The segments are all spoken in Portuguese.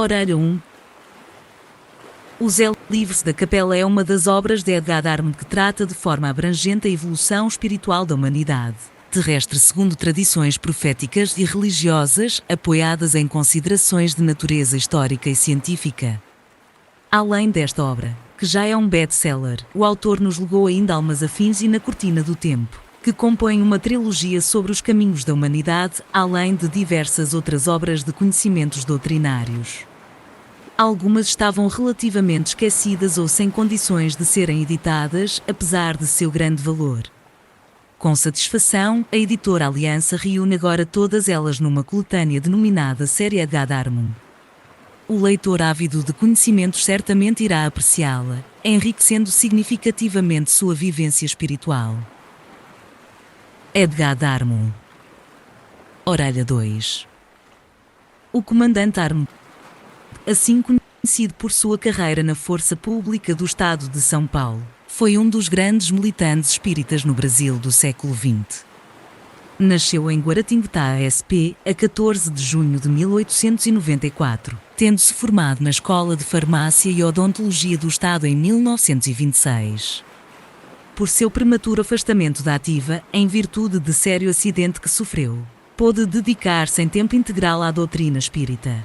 Horário 1. Os livros da Capela é uma das obras de Edgar Darman que trata de forma abrangente a evolução espiritual da humanidade terrestre segundo tradições proféticas e religiosas, apoiadas em considerações de natureza histórica e científica. Além desta obra, que já é um best-seller, o autor nos legou ainda Almas Afins e Na Cortina do Tempo, que compõem uma trilogia sobre os caminhos da humanidade, além de diversas outras obras de conhecimentos doutrinários. Algumas estavam relativamente esquecidas ou sem condições de serem editadas, apesar de seu grande valor. Com satisfação, a editora Aliança reúne agora todas elas numa coletânea denominada Série Edgar Darman. O leitor ávido de conhecimentos certamente irá apreciá-la, enriquecendo significativamente sua vivência espiritual. Edgar Darman. Horário 2. O comandante Darman, assim conhecido por sua carreira na Força Pública do Estado de São Paulo, foi um dos grandes militantes espíritas no Brasil do século XX. Nasceu em Guaratinguetá, SP, a 14 de junho de 1894, tendo-se formado na Escola de Farmácia e Odontologia do Estado em 1926. Por seu prematuro afastamento da ativa, em virtude de sério acidente que sofreu, pôde dedicar-se em tempo integral à doutrina espírita.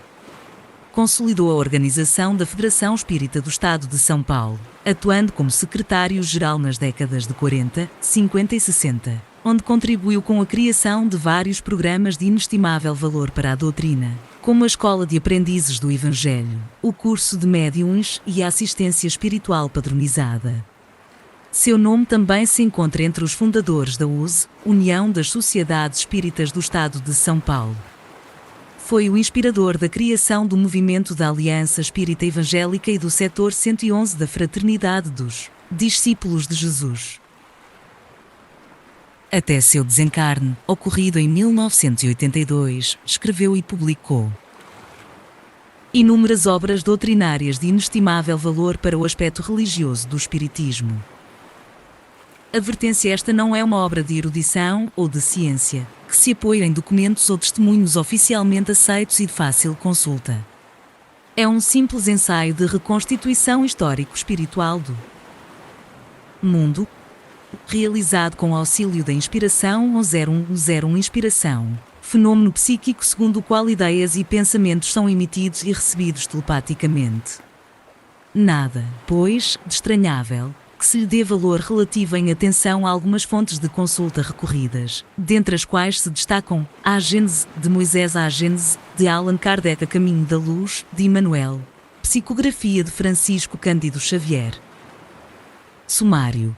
Consolidou a organização da Federação Espírita do Estado de São Paulo, atuando como secretário-geral nas décadas de 40, 50 e 60, onde contribuiu com a criação de vários programas de inestimável valor para a doutrina, como a Escola de Aprendizes do Evangelho, o curso de médiuns e a assistência espiritual padronizada. Seu nome também se encontra entre os fundadores da USE, União das Sociedades Espíritas do Estado de São Paulo. Foi o inspirador da criação do movimento da Aliança Espírita Evangélica e do setor 111 da Fraternidade dos Discípulos de Jesus. Até seu desencarne, ocorrido em 1982, escreveu e publicou inúmeras obras doutrinárias de inestimável valor para o aspecto religioso do Espiritismo. Advertência: esta não é uma obra de erudição ou de ciência, que se apoia em documentos ou testemunhos oficialmente aceitos e de fácil consulta. É um simples ensaio de reconstituição histórico-espiritual do mundo, realizado com auxílio da inspiração ou 0101 inspiração, fenômeno psíquico segundo o qual ideias e pensamentos são emitidos e recebidos telepaticamente. Nada, pois, de estranhável que se lhe dê valor relativo em atenção a algumas fontes de consulta recorridas, dentre as quais se destacam a Gênese, de Moisés à Gênese, de Allan Kardec, A Caminho da Luz, de Emmanuel, Psicografia de Francisco Cândido Xavier. Sumário.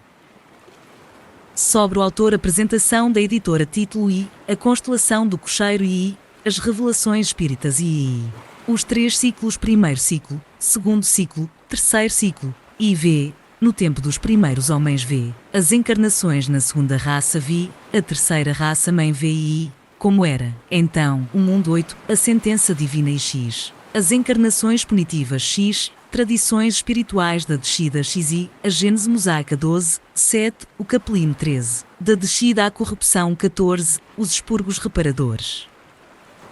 Sobre o autor, apresentação da editora, título I, A Constelação do Cocheiro e As Revelações Espíritas e os 3 ciclos, primeiro ciclo, segundo ciclo, terceiro ciclo, IV, no tempo dos primeiros homens V, as encarnações na segunda raça Vi, a terceira raça mãe VI, como era, então, o mundo 8, a sentença divina e X, as encarnações punitivas X, tradições espirituais da descida XI, a Gênese mosaica 12, 7, o capelino 13, da descida à corrupção 14, os expurgos reparadores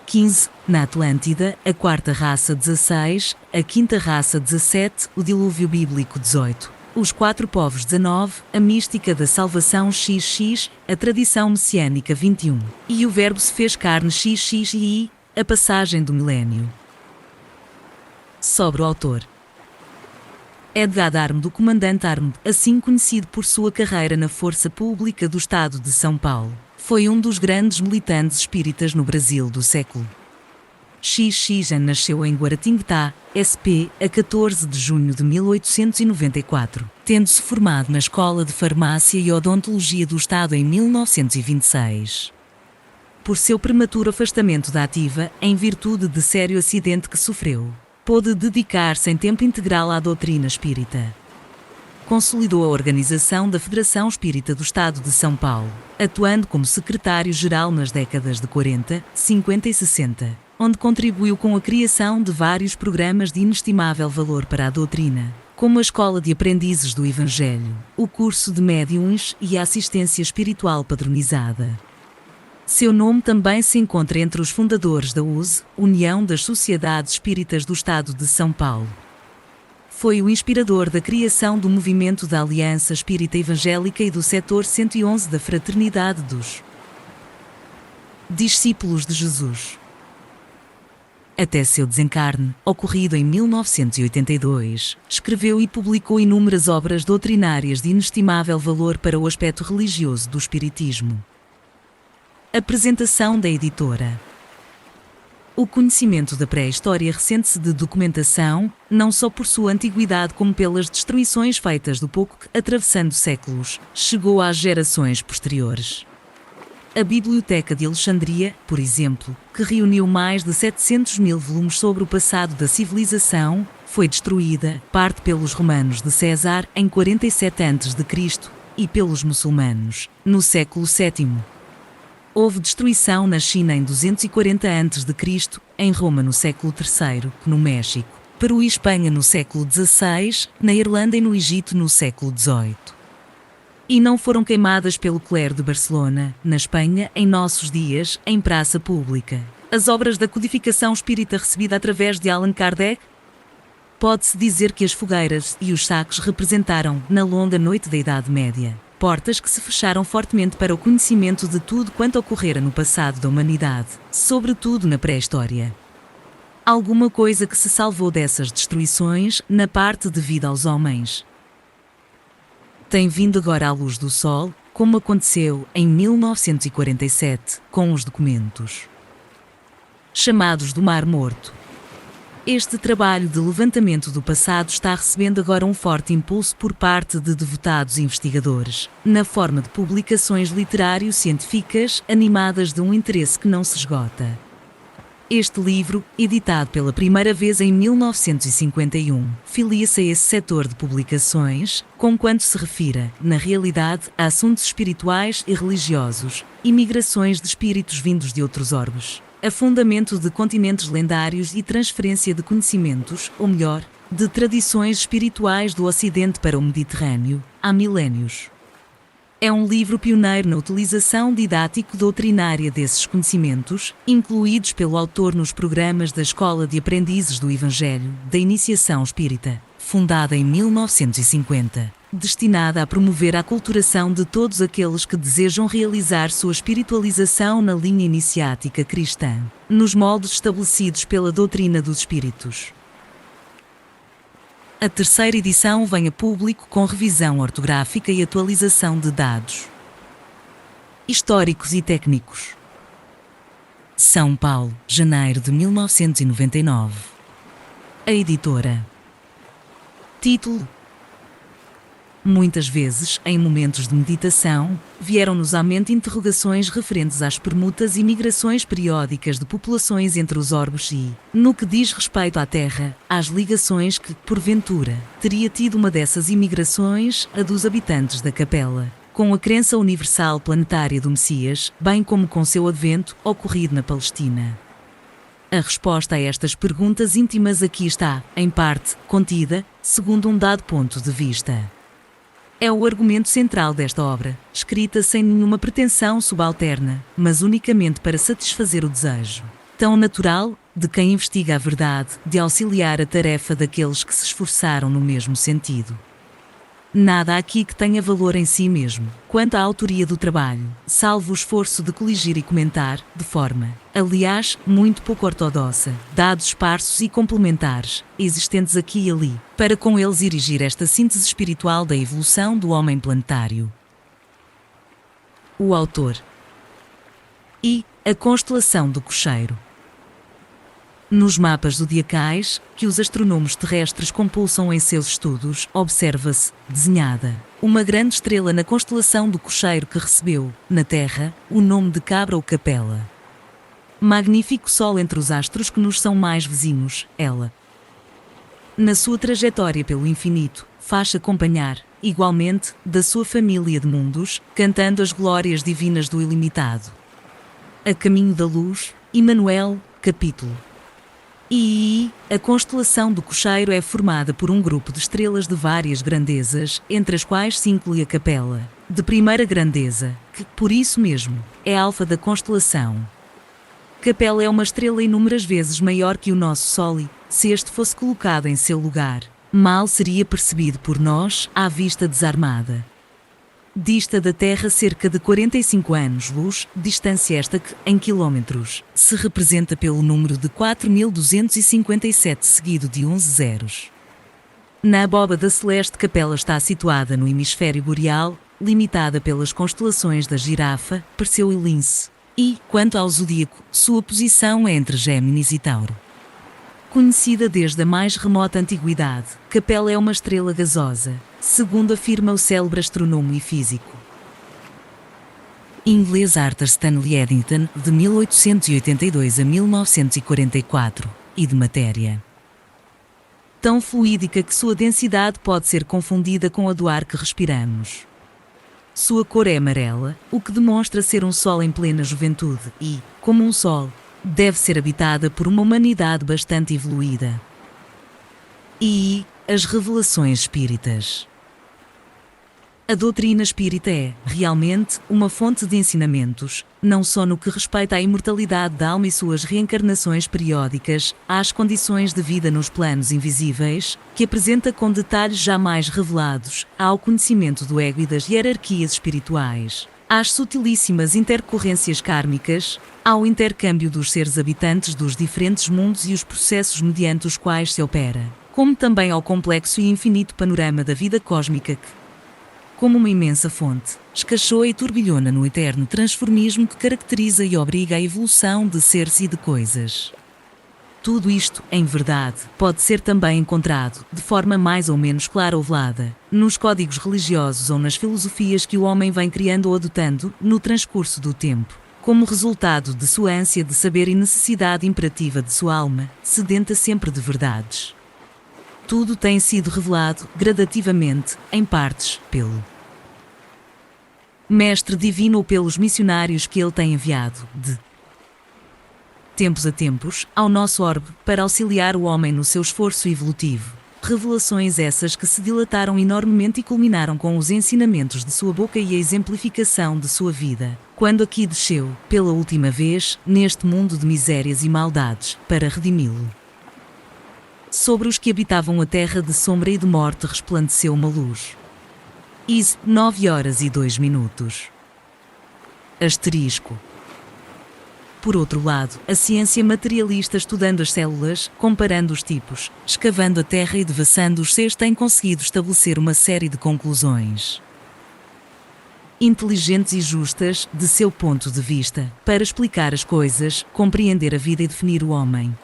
15, na Atlântida, a quarta raça 16, a quinta raça 17, o dilúvio bíblico 18, os 4 povos 19, a mística da salvação XX, a tradição messiânica 21, e o verbo se fez carne XXI, a passagem do milénio. Sobre o autor. Edgar Darman, do comandante Darman, assim conhecido por sua carreira na Força Pública do Estado de São Paulo, foi um dos grandes militantes espíritas no Brasil do século XX. Nasceu em Guaratinguetá, SP, a 14 de junho de 1894, tendo-se formado na Escola de Farmácia e Odontologia do Estado em 1926. Por seu prematuro afastamento da ativa, em virtude de sério acidente que sofreu, pôde dedicar-se em tempo integral à doutrina espírita. Consolidou a organização da Federação Espírita do Estado de São Paulo, atuando como secretário-geral nas décadas de 40, 50 e 60, onde contribuiu com a criação de vários programas de inestimável valor para a doutrina, como a Escola de Aprendizes do Evangelho, o curso de médiuns e a assistência espiritual padronizada. Seu nome também se encontra entre os fundadores da USE, União das Sociedades Espíritas do Estado de São Paulo. Foi o inspirador da criação do movimento da Aliança Espírita Evangélica e do setor 111 da Fraternidade dos Discípulos de Jesus. Até seu desencarne, ocorrido em 1982, escreveu e publicou inúmeras obras doutrinárias de inestimável valor para o aspecto religioso do Espiritismo. Apresentação da editora. O conhecimento da pré-história ressente-se de documentação, não só por sua antiguidade como pelas destruições feitas do pouco que, atravessando séculos, chegou às gerações posteriores. A Biblioteca de Alexandria, por exemplo, que reuniu mais de 700.000 volumes sobre o passado da civilização, foi destruída, parte pelos romanos de César, em 47 a.C., e pelos muçulmanos, no século VII. Houve destruição na China em 240 a.C., em Roma no século III, no México, Peru e Espanha no século XVI, na Irlanda e no Egito no século XVIII. E não foram queimadas pelo clero de Barcelona, na Espanha, em nossos dias, em praça pública. As obras da codificação espírita recebida através de Allan Kardec? Pode-se dizer que as fogueiras e os sacos representaram, na longa noite da Idade Média, portas que se fecharam fortemente para o conhecimento de tudo quanto ocorrera no passado da humanidade, sobretudo na pré-história. Alguma coisa que se salvou dessas destruições, na parte devida aos homens, tem vindo agora à luz do sol, como aconteceu em 1947, com os documentos chamados do Mar Morto. Este trabalho de levantamento do passado está recebendo agora um forte impulso por parte de devotados investigadores, na forma de publicações literário-científicas animadas de um interesse que não se esgota. Este livro, editado pela primeira vez em 1951, filia-se a esse setor de publicações, conquanto se refira, na realidade, a assuntos espirituais e religiosos, imigrações de espíritos vindos de outros orbes, afundamento de continentes lendários e transferência de conhecimentos, ou melhor, de tradições espirituais do Ocidente para o Mediterrâneo, há milénios. É um livro pioneiro na utilização didático-doutrinária desses conhecimentos, incluídos pelo autor nos programas da Escola de Aprendizes do Evangelho, da Iniciação Espírita, fundada em 1950, destinada a promover a aculturação de todos aqueles que desejam realizar sua espiritualização na linha iniciática cristã, nos moldes estabelecidos pela doutrina dos Espíritos. A terceira edição vem a público com revisão ortográfica e atualização de dados históricos e técnicos. São Paulo, janeiro de 1999. A editora. Título: Muitas vezes, em momentos de meditação, vieram-nos à mente interrogações referentes às permutas e migrações periódicas de populações entre os orbes e, no que diz respeito à Terra, às ligações que, porventura, teria tido uma dessas imigrações, a dos habitantes da Capela, com a crença universal planetária do Messias, bem como com seu advento, ocorrido na Palestina. A resposta a estas perguntas íntimas aqui está, em parte, contida, segundo um dado ponto de vista. É o argumento central desta obra, escrita sem nenhuma pretensão subalterna, mas unicamente para satisfazer o desejo, tão natural, de quem investiga a verdade, de auxiliar a tarefa daqueles que se esforçaram no mesmo sentido. Nada há aqui que tenha valor em si mesmo, quanto à autoria do trabalho, salvo o esforço de coligir e comentar, de forma, aliás, muito pouco ortodoxa, dados esparsos e complementares, existentes aqui e ali, para com eles erigir esta síntese espiritual da evolução do homem planetário. O autor. E a constelação do Cocheiro. Nos mapas zodiacais, que os astrônomos terrestres compulsam em seus estudos, observa-se, desenhada, uma grande estrela na constelação do Cocheiro que recebeu, na Terra, o nome de Cabra ou Capela. Magnífico Sol entre os astros que nos são mais vizinhos, ela. Na sua trajetória pelo infinito, faz acompanhar, igualmente, da sua família de mundos, cantando as glórias divinas do ilimitado. A caminho da luz, Emmanuel, capítulo. E a constelação do Cocheiro é formada por um grupo de estrelas de várias grandezas, entre as quais se inclui a Capela, de primeira grandeza, que, por isso mesmo, é alfa da constelação. Capela é uma estrela inúmeras vezes maior que o nosso Sol e, se este fosse colocado em seu lugar, mal seria percebido por nós, à vista desarmada. Dista da Terra cerca de 45 anos-luz, distância esta que, em quilómetros, se representa pelo número de 4.257 seguido de 11 zeros. Na abóbada celeste, Capela está situada no hemisfério boreal, limitada pelas constelações da Girafa, Perseu e Lince, e, quanto ao zodíaco, sua posição é entre Géminis e Tauro. Conhecida desde a mais remota antiguidade, Capela é uma estrela gasosa, segundo afirma o célebre astrónomo e físico inglês Arthur Stanley Eddington, de 1882 a 1944, e de matéria tão fluídica que sua densidade pode ser confundida com a do ar que respiramos. Sua cor é amarela, o que demonstra ser um Sol em plena juventude e, como um Sol, deve ser habitada por uma humanidade bastante evoluída. E as revelações espíritas. A doutrina espírita é, realmente, uma fonte de ensinamentos, não só no que respeita à imortalidade da alma e suas reencarnações periódicas, às condições de vida nos planos invisíveis, que apresenta com detalhes jamais revelados, ao conhecimento do ego e das hierarquias espirituais, às sutilíssimas intercorrências kármicas, ao intercâmbio dos seres habitantes dos diferentes mundos e os processos mediante os quais se opera, como também ao complexo e infinito panorama da vida cósmica que, como uma imensa fonte, escachoa e turbilhona no eterno transformismo que caracteriza e obriga a evolução de seres e de coisas. Tudo isto, em verdade, pode ser também encontrado, de forma mais ou menos clara ou velada, nos códigos religiosos ou nas filosofias que o homem vem criando ou adotando, no transcurso do tempo, como resultado de sua ânsia de saber e necessidade imperativa de sua alma, sedenta sempre de verdades. Tudo tem sido revelado, gradativamente, em partes, pelo Mestre Divino ou pelos missionários que ele tem enviado, de tempos a tempos, ao nosso orbe, para auxiliar o homem no seu esforço evolutivo. Revelações essas que se dilataram enormemente e culminaram com os ensinamentos de sua boca e a exemplificação de sua vida, quando aqui desceu, pela última vez, neste mundo de misérias e maldades, para redimi-lo. Sobre os que habitavam a terra de sombra e de morte resplandeceu uma luz. 9h02. Asterisco. Por outro lado, a ciência materialista, estudando as células, comparando os tipos, escavando a terra e devassando os seres, tem conseguido estabelecer uma série de conclusões inteligentes e justas, de seu ponto de vista, para explicar as coisas, compreender a vida e definir o homem.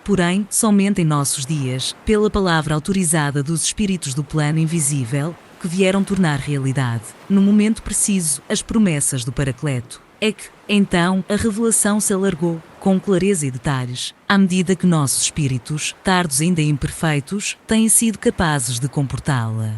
Porém, somente em nossos dias, pela palavra autorizada dos espíritos do plano invisível, que vieram tornar realidade, no momento preciso, as promessas do Paracleto, é que, então, a revelação se alargou, com clareza e detalhes, à medida que nossos espíritos, tardos ainda e imperfeitos, têm sido capazes de comportá-la.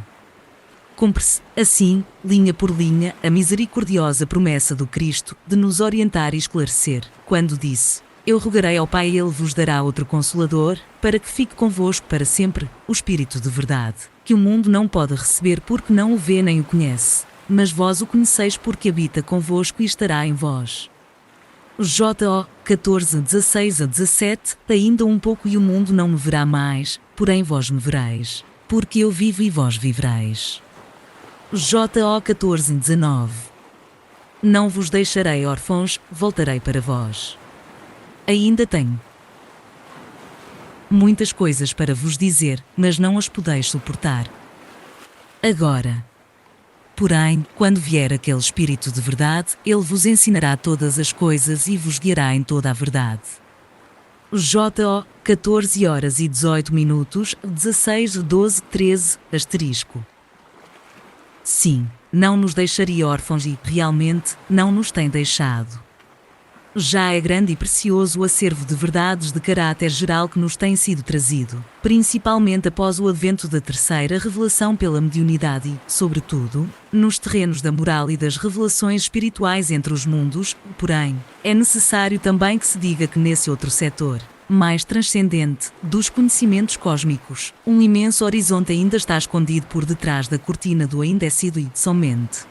Cumpre-se, assim, linha por linha, a misericordiosa promessa do Cristo de nos orientar e esclarecer, quando disse: Eu rogarei ao Pai e Ele vos dará outro Consolador, para que fique convosco para sempre, o Espírito de verdade, que o mundo não pode receber porque não o vê nem o conhece, mas vós o conheceis porque habita convosco e estará em vós. J.O. 14:16-17. Ainda um pouco e o mundo não me verá mais, porém vós me vereis, porque eu vivo e vós vivereis. J.O. 14:19. Não vos deixarei órfãos, voltarei para vós. Ainda tenho muitas coisas para vos dizer, mas não as podeis suportar agora. Porém, quando vier aquele Espírito de verdade, ele vos ensinará todas as coisas e vos guiará em toda a verdade. J.O. 14h18, 16:12-13, asterisco. Sim, não nos deixaria órfãos e, realmente, não nos tem deixado. Já é grande e precioso o acervo de verdades de caráter geral que nos tem sido trazido, principalmente após o advento da terceira revelação pela mediunidade e, sobretudo, nos terrenos da moral e das revelações espirituais entre os mundos. Porém, é necessário também que se diga que nesse outro setor, mais transcendente, dos conhecimentos cósmicos, um imenso horizonte ainda está escondido por detrás da cortina do ainda é sido e, somente,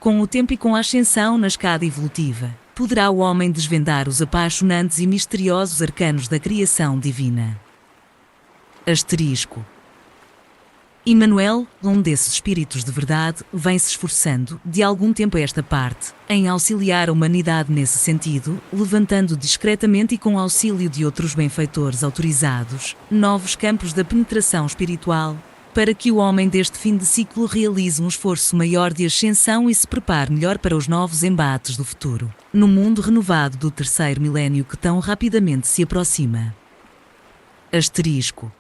Com o tempo e com a ascensão na escada evolutiva, poderá o homem desvendar os apaixonantes e misteriosos arcanos da criação divina. Asterisco. Emmanuel, um desses espíritos de verdade, vem se esforçando, de algum tempo a esta parte, em auxiliar a humanidade nesse sentido, levantando discretamente e com auxílio de outros benfeitores autorizados, novos campos da penetração espiritual, para que o homem deste fim de ciclo realize um esforço maior de ascensão e se prepare melhor para os novos embates do futuro, no mundo renovado do terceiro milénio que tão rapidamente se aproxima. Asterisco.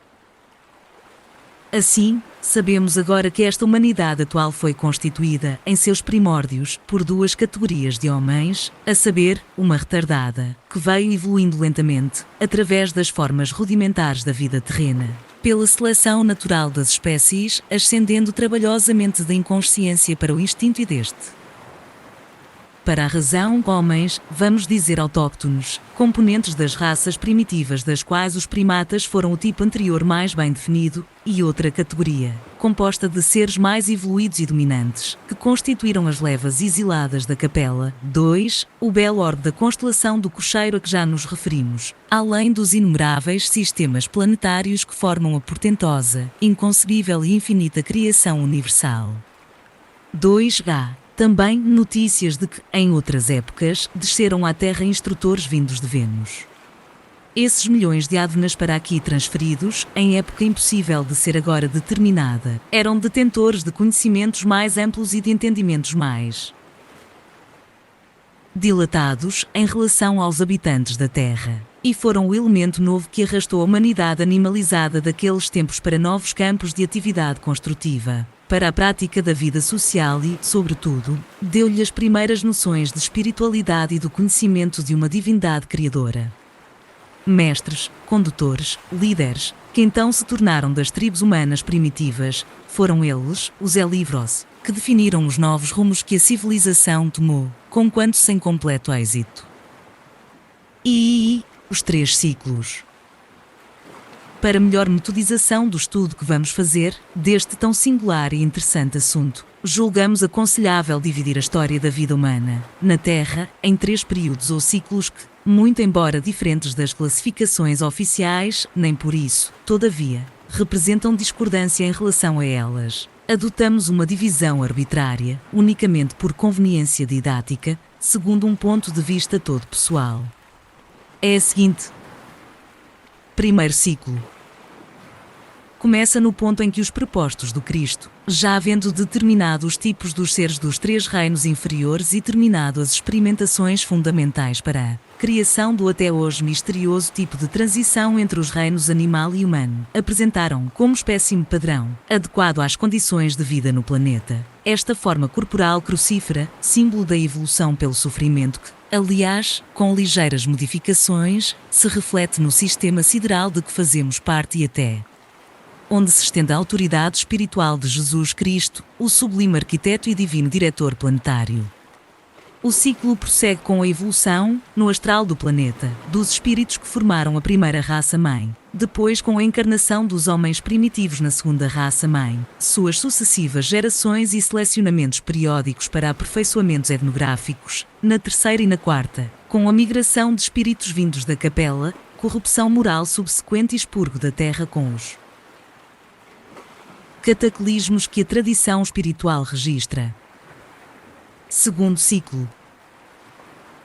Assim, sabemos agora que esta humanidade atual foi constituída, em seus primórdios, por duas categorias de homens, a saber, uma retardada, que veio evoluindo lentamente, através das formas rudimentares da vida terrena, pela seleção natural das espécies, ascendendo trabalhosamente da inconsciência para o instinto e deste para a razão, homens, vamos dizer autóctonos, componentes das raças primitivas das quais os primatas foram o tipo anterior mais bem definido, e outra categoria, composta de seres mais evoluídos e dominantes, que constituíram as levas exiladas da Capela. 2. O belo orbe da constelação do Cocheiro a que já nos referimos, além dos inumeráveis sistemas planetários que formam a portentosa, inconcebível e infinita criação universal. 2. Também notícias de que, em outras épocas, desceram à Terra instrutores vindos de Vênus. Esses milhões de Advenas para aqui transferidos, em época impossível de ser agora determinada, eram detentores de conhecimentos mais amplos e de entendimentos mais dilatados em relação aos habitantes da Terra, e foram o elemento novo que arrastou a humanidade animalizada daqueles tempos para novos campos de atividade construtiva, para a prática da vida social e, sobretudo, deu-lhe as primeiras noções de espiritualidade e do conhecimento de uma divindade criadora. Mestres, condutores, líderes, que então se tornaram das tribos humanas primitivas, foram eles, os Elivros, que definiram os novos rumos que a civilização tomou, conquanto sem completo êxito. E os 3 ciclos. Para melhor metodização do estudo que vamos fazer, deste tão singular e interessante assunto, julgamos aconselhável dividir a história da vida humana, na Terra, em 3 períodos ou ciclos que, muito embora diferentes das classificações oficiais, nem por isso, todavia, representam discordância em relação a elas. Adotamos uma divisão arbitrária, unicamente por conveniência didática, segundo um ponto de vista todo pessoal. É a seguinte. Primeiro ciclo. Começa no ponto em que os prepostos do Cristo, já havendo determinado os tipos dos seres dos 3 reinos inferiores e terminado as experimentações fundamentais para a criação do até hoje misterioso tipo de transição entre os reinos animal e humano, apresentaram como espécime padrão, adequado às condições de vida no planeta, esta forma corporal crucífera, símbolo da evolução pelo sofrimento que, aliás, com ligeiras modificações, se reflete no sistema sideral de que fazemos parte e até onde se estende a autoridade espiritual de Jesus Cristo, o sublime arquiteto e divino diretor planetário. O ciclo prossegue com a evolução, no astral do planeta, dos espíritos que formaram a primeira raça-mãe, depois com a encarnação dos homens primitivos na segunda raça-mãe, suas sucessivas gerações e selecionamentos periódicos para aperfeiçoamentos etnográficos, na terceira e na quarta, com a migração de espíritos vindos da Capela, corrupção moral subsequente e expurgo da Terra com os cataclismos que a tradição espiritual registra. Segundo ciclo.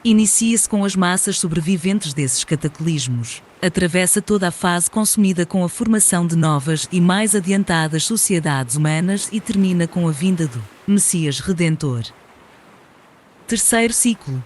Inicia-se com as massas sobreviventes desses cataclismos, atravessa toda a fase consumida com a formação de novas e mais adiantadas sociedades humanas e termina com a vinda do Messias Redentor. Terceiro ciclo.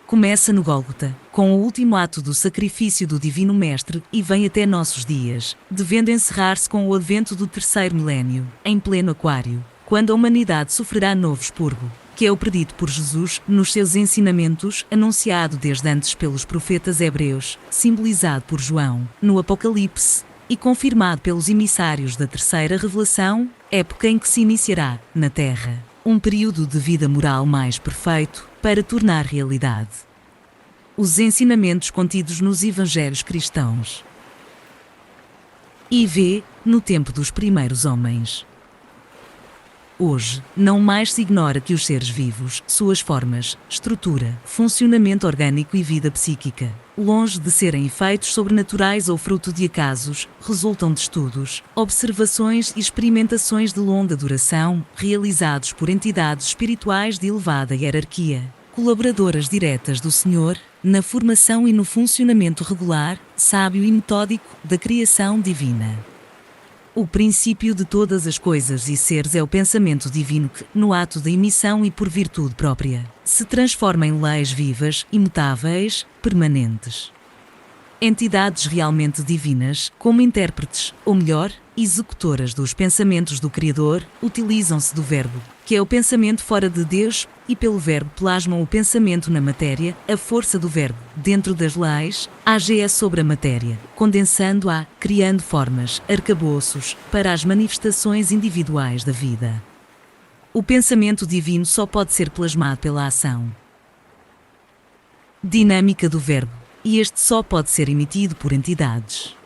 Começa no Gólgota, com o último ato do sacrifício do Divino Mestre e vem até nossos dias, devendo encerrar-se com o advento do terceiro milénio, em pleno aquário, quando a humanidade sofrerá novo expurgo, que é o predito por Jesus nos seus ensinamentos, anunciado desde antes pelos profetas hebreus, simbolizado por João, no Apocalipse, e confirmado pelos emissários da terceira revelação, época em que se iniciará, na Terra, um período de vida moral mais perfeito, para tornar realidade os ensinamentos contidos nos evangelhos cristãos. E no tempo dos primeiros homens. Hoje, não mais se ignora que os seres vivos, suas formas, estrutura, funcionamento orgânico e vida psíquica, longe de serem efeitos sobrenaturais ou fruto de acasos, resultam de estudos, observações e experimentações de longa duração, realizados por entidades espirituais de elevada hierarquia, colaboradoras diretas do Senhor, na formação e no funcionamento regular, sábio e metódico, da criação divina. O princípio de todas as coisas e seres é o pensamento divino que, no ato da emissão e por virtude própria, se transforma em leis vivas, imutáveis, permanentes. Entidades realmente divinas, como intérpretes, ou melhor, executoras dos pensamentos do Criador, utilizam-se do Verbo, que é o pensamento fora de Deus, e pelo Verbo plasmam o pensamento na matéria, a força do Verbo, dentro das leis, age sobre a matéria, condensando-a, criando formas, arcabouços, para as manifestações individuais da vida. O pensamento divino só pode ser plasmado pela ação dinâmica do Verbo, e este só pode ser emitido por entidades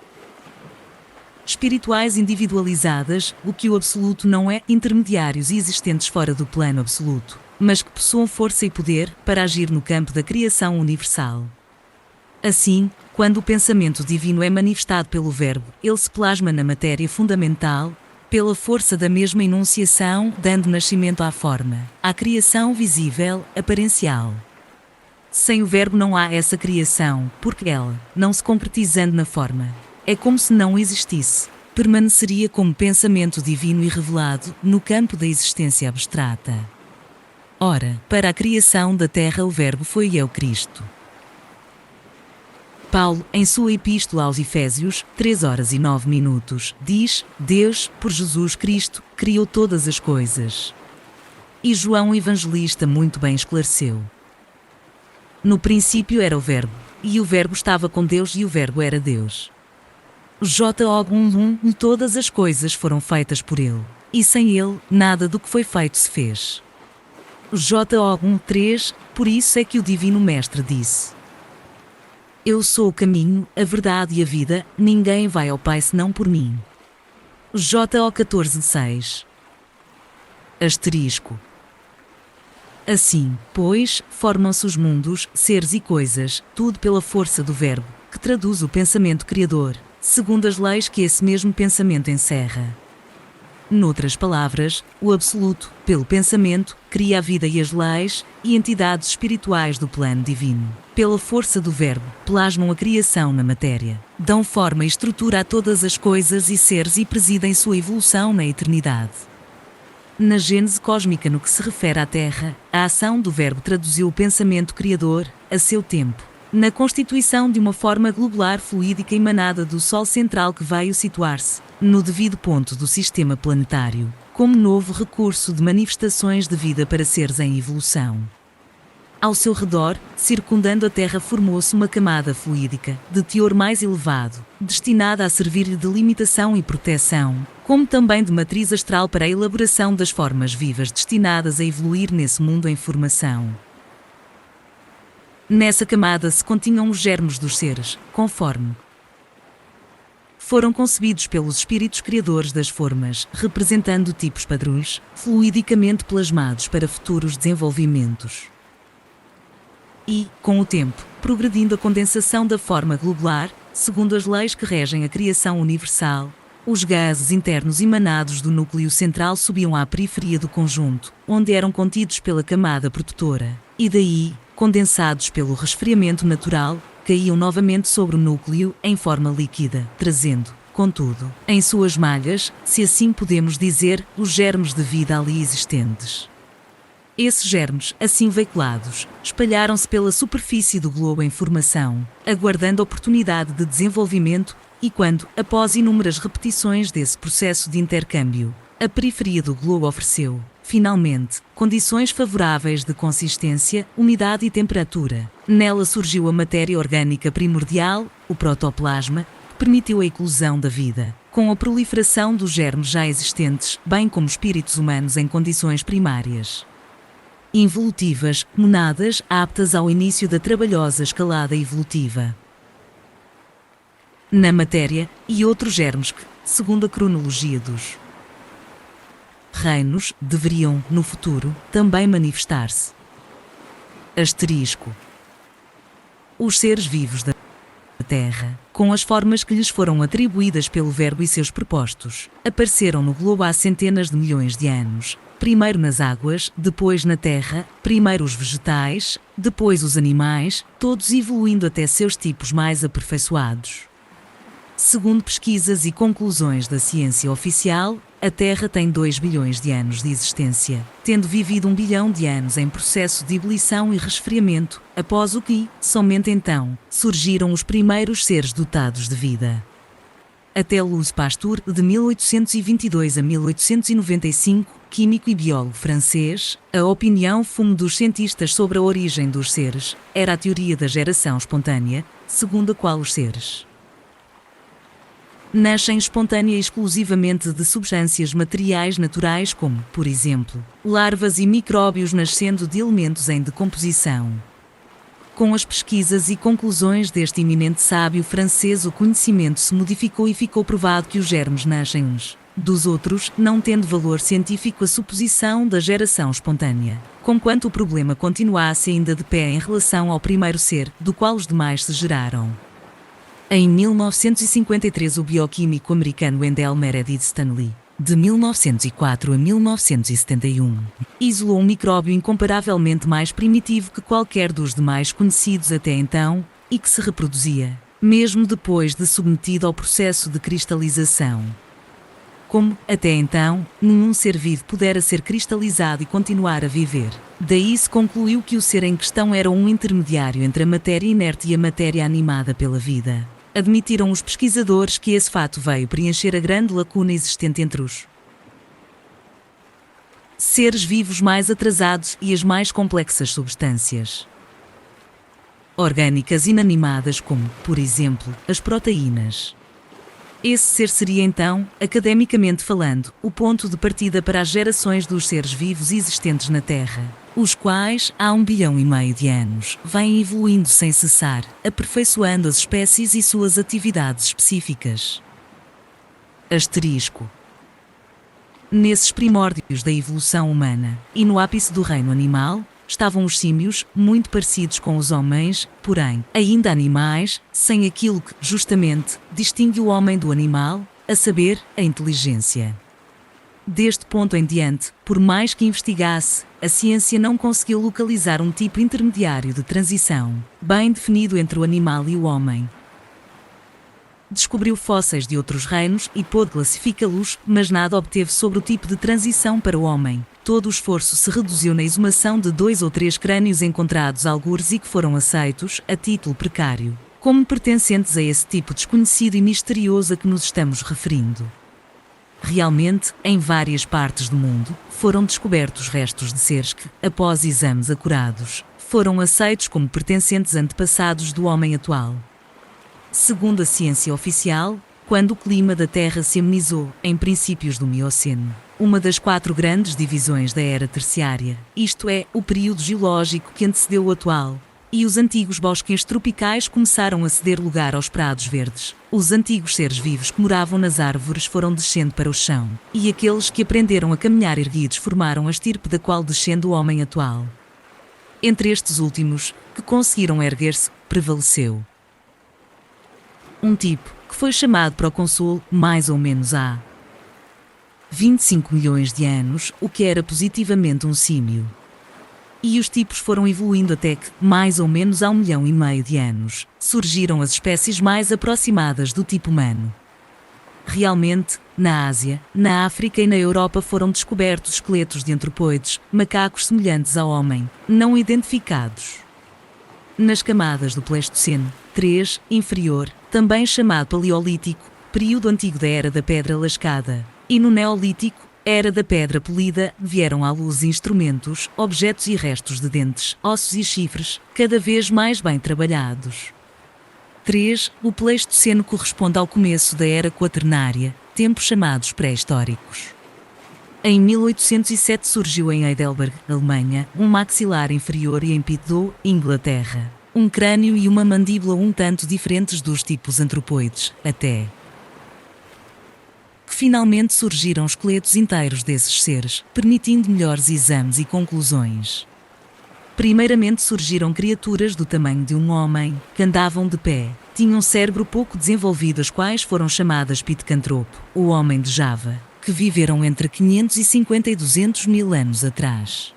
espirituais individualizadas, o que o absoluto não é, intermediários e existentes fora do plano absoluto, mas que possuam força e poder para agir no campo da criação universal. Assim, quando o pensamento divino é manifestado pelo Verbo, ele se plasma na matéria fundamental, pela força da mesma enunciação, dando nascimento à forma, à criação visível, aparencial. Sem o Verbo não há essa criação, porque ela, não se concretizando na forma, é como se não existisse, permaneceria como pensamento divino e revelado no campo da existência abstrata. Ora, para a criação da terra o Verbo foi o Cristo. Paulo, em sua epístola aos Efésios, 3:09, diz: Deus, por Jesus Cristo, criou todas as coisas. E João o Evangelista muito bem esclareceu. No princípio era o Verbo, e o Verbo estava com Deus e o Verbo era Deus. Todas as coisas foram feitas por ele, e sem ele, nada do que foi feito se fez. 3, por isso é que o Divino Mestre disse: Eu sou o caminho, a verdade e a vida, ninguém vai ao Pai senão por mim. 14:6. Asterisco. Assim, pois, formam-se os mundos, seres e coisas, tudo pela força do Verbo, que traduz o pensamento criador, segundo as leis que esse mesmo pensamento encerra. Noutras palavras, o Absoluto, pelo pensamento, cria a vida e as leis, e entidades espirituais do plano divino, pela força do Verbo, plasmam a criação na matéria, dão forma e estrutura a todas as coisas e seres e presidem sua evolução na eternidade. Na gênese cósmica no que se refere à Terra, a ação do Verbo traduziu o pensamento criador, a seu tempo, na constituição de uma forma globular fluídica emanada do Sol central que veio situar-se, no devido ponto do sistema planetário, como novo recurso de manifestações de vida para seres em evolução. Ao seu redor, circundando a Terra, formou-se uma camada fluídica, de teor mais elevado, destinada a servir de limitação e proteção, como também de matriz astral para a elaboração das formas vivas destinadas a evoluir nesse mundo em formação. Nessa camada se continham os germes dos seres, conforme foram concebidos pelos espíritos criadores das formas, representando tipos padrões, fluidicamente plasmados para futuros desenvolvimentos. E, com o tempo, progredindo a condensação da forma globular, segundo as leis que regem a criação universal, os gases internos emanados do núcleo central subiam à periferia do conjunto, onde eram contidos pela camada protetora, e daí, condensados pelo resfriamento natural, caíam novamente sobre o núcleo em forma líquida, trazendo, contudo, em suas malhas, se assim podemos dizer, os germes de vida ali existentes. Esses germes, assim veiculados, espalharam-se pela superfície do globo em formação, aguardando oportunidade de desenvolvimento, e quando, após inúmeras repetições desse processo de intercâmbio, a periferia do globo ofereceu, finalmente, condições favoráveis de consistência, umidade e temperatura, nela surgiu a matéria orgânica primordial, o protoplasma, que permitiu a eclosão da vida, com a proliferação dos germes já existentes, bem como espíritos humanos em condições primárias involutivas, monadas aptas ao início da trabalhosa escalada evolutiva na matéria, e outros germes que, segundo a cronologia dos reinos deveriam, no futuro, também manifestar-se. Asterisco. Os seres vivos da Terra, com as formas que lhes foram atribuídas pelo Verbo e seus propósitos, apareceram no globo há centenas de milhões de anos, primeiro nas águas, depois na terra, primeiro os vegetais, depois os animais, todos evoluindo até seus tipos mais aperfeiçoados. Segundo pesquisas e conclusões da ciência oficial, a Terra tem 2 bilhões de anos de existência, tendo vivido 1 bilhão de anos em processo de ebulição e resfriamento, após o que, somente então, surgiram os primeiros seres dotados de vida. Até Louis Pasteur, de 1822 a 1895, químico e biólogo francês, a opinião fumo dos cientistas sobre a origem dos seres era a teoria da geração espontânea, segundo a qual os seres nascem espontânea exclusivamente de substâncias materiais naturais como, por exemplo, larvas e micróbios nascendo de elementos em decomposição. Com as pesquisas e conclusões deste eminente sábio francês, o conhecimento se modificou e ficou provado que os germes nascem uns dos outros, não tendo valor científico a suposição da geração espontânea, conquanto o problema continuasse ainda de pé em relação ao primeiro ser, do qual os demais se geraram. Em 1953, o bioquímico americano Wendell Meredith Stanley, de 1904 a 1971, isolou um micróbio incomparavelmente mais primitivo que qualquer dos demais conhecidos até então, e que se reproduzia, mesmo depois de submetido ao processo de cristalização. Como, até então, nenhum ser vivo pudera ser cristalizado e continuar a viver. Daí se concluiu que o ser em questão era um intermediário entre a matéria inerte e a matéria animada pela vida. Admitiram os pesquisadores que esse fato veio preencher a grande lacuna existente entre os seres vivos mais atrasados e as mais complexas substâncias orgânicas inanimadas como, por exemplo, as proteínas. Esse ser seria então, academicamente falando, o ponto de partida para as gerações dos seres vivos existentes na Terra, os quais, há 1,5 bilhão de anos, vêm evoluindo sem cessar, aperfeiçoando as espécies e suas atividades específicas. Asterisco. Nesses primórdios da evolução humana, e no ápice do reino animal, estavam os símios, muito parecidos com os homens, porém, ainda animais, sem aquilo que, justamente, distingue o homem do animal, a saber, a inteligência. Deste ponto em diante, por mais que investigasse, a ciência não conseguiu localizar um tipo intermediário de transição, bem definido entre o animal e o homem. Descobriu fósseis de outros reinos e pôde classificá-los, mas nada obteve sobre o tipo de transição para o homem. Todo o esforço se reduziu na exumação de 2 ou 3 crânios encontrados algures e que foram aceitos, a título precário, como pertencentes a esse tipo desconhecido e misterioso a que nos estamos referindo. Realmente, em várias partes do mundo, foram descobertos restos de seres que, após exames acurados, foram aceitos como pertencentes antepassados do homem atual. Segundo a ciência oficial, quando o clima da Terra se amenizou, em princípios do Mioceno, uma das 4 grandes divisões da Era Terciária, isto é, o período geológico que antecedeu o atual, e os antigos bosques tropicais começaram a ceder lugar aos prados verdes, os antigos seres vivos que moravam nas árvores foram descendo para o chão, e aqueles que aprenderam a caminhar erguidos formaram a estirpe da qual descende o homem atual. Entre estes últimos, que conseguiram erguer-se, prevaleceu um tipo, que foi chamado procônsul, mais ou menos há 25 milhões de anos, o que era positivamente um símio. E os tipos foram evoluindo até que, mais ou menos há 1,5 milhão de anos, surgiram as espécies mais aproximadas do tipo humano. Realmente, na Ásia, na África e na Europa foram descobertos esqueletos de antropoides, macacos semelhantes ao homem, não identificados. Nas camadas do Pleistoceno 3, inferior, também chamado Paleolítico, período antigo da Era da Pedra Lascada, e no Neolítico, Era da Pedra Polida, vieram à luz instrumentos, objetos e restos de dentes, ossos e chifres, cada vez mais bem trabalhados. 3. O Pleistoceno corresponde ao começo da Era Quaternária, tempos chamados pré-históricos. Em 1807 surgiu em Heidelberg, Alemanha, um maxilar inferior e em Pitlow, Inglaterra, um crânio e uma mandíbula um tanto diferentes dos tipos antropoides, até que Finalmente surgiram esqueletos inteiros desses seres, permitindo melhores exames e conclusões. Primeiramente surgiram criaturas do tamanho de um homem, que andavam de pé, tinham um cérebro pouco desenvolvido, as quais foram chamadas Pithecanthropo, o homem de Java, que viveram entre 550 e 200 mil anos atrás.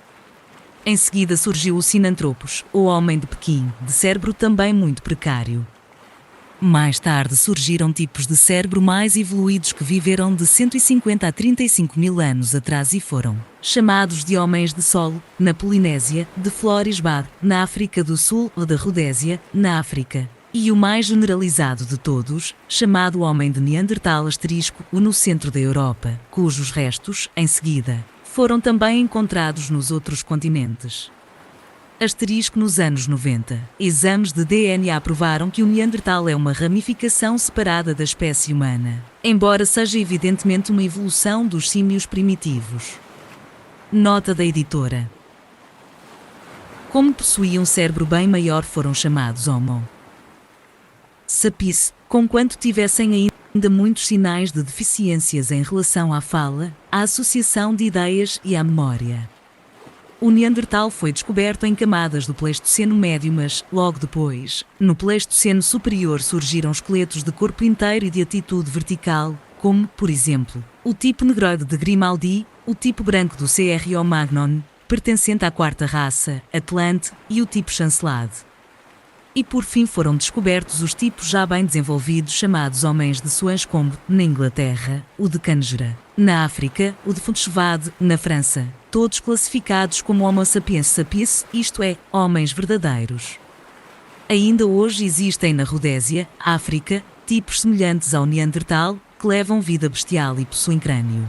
Em seguida surgiu o Sinanthropus, o homem de Pequim, de cérebro também muito precário. Mais tarde surgiram tipos de cérebro mais evoluídos que viveram de 150 a 35 mil anos atrás e foram chamados de homens de solo, na Polinésia, de Florisbad, na África do Sul ou da Rodésia, na África. E o mais generalizado de todos, chamado homem de Neandertal asterisco, no centro da Europa, cujos restos, em seguida, foram também encontrados nos outros continentes. Asterisco nos anos 90. Exames de DNA provaram que o Neandertal é uma ramificação separada da espécie humana, embora seja evidentemente uma evolução dos símios primitivos. Nota da editora. Como possuía um cérebro bem maior, foram chamados Homo sapiens, conquanto tivessem ainda muitos sinais de deficiências em relação à fala, à associação de ideias e à memória. O Neandertal foi descoberto em camadas do Pleistoceno médio, mas, logo depois, no Pleistoceno superior surgiram esqueletos de corpo inteiro e de atitude vertical, como, por exemplo, o tipo negroide de Grimaldi, o tipo branco do Cro-Magnon, pertencente à quarta raça, Atlante, e o tipo chancelade. E por fim foram descobertos os tipos já bem desenvolvidos chamados homens de Swanscombe, na Inglaterra, o de Canjera, na África, o de Fontchevade, na França, todos classificados como Homo sapiens sapiens, isto é, homens verdadeiros. Ainda hoje existem na Rodésia, África, tipos semelhantes ao Neandertal, que levam vida bestial e possuem crânio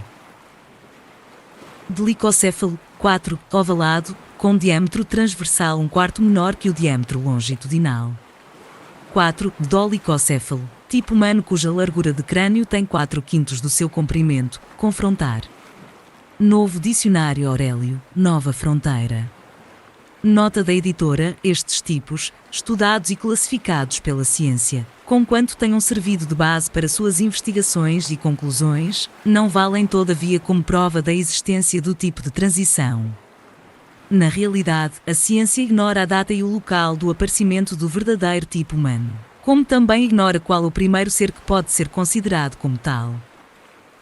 delicocéfalo, 4, ovalado, com diâmetro transversal um quarto menor que o diâmetro longitudinal. 4. Dolicocéfalo, tipo humano cuja largura de crânio tem 4/5 do seu comprimento, confrontar. Novo Dicionário Aurélio, Nova Fronteira. Nota da editora: estes tipos, estudados e classificados pela ciência, conquanto tenham servido de base para suas investigações e conclusões, não valem todavia como prova da existência do tipo de transição. Na realidade, a ciência ignora a data e o local do aparecimento do verdadeiro tipo humano, como também ignora qual o primeiro ser que pode ser considerado como tal.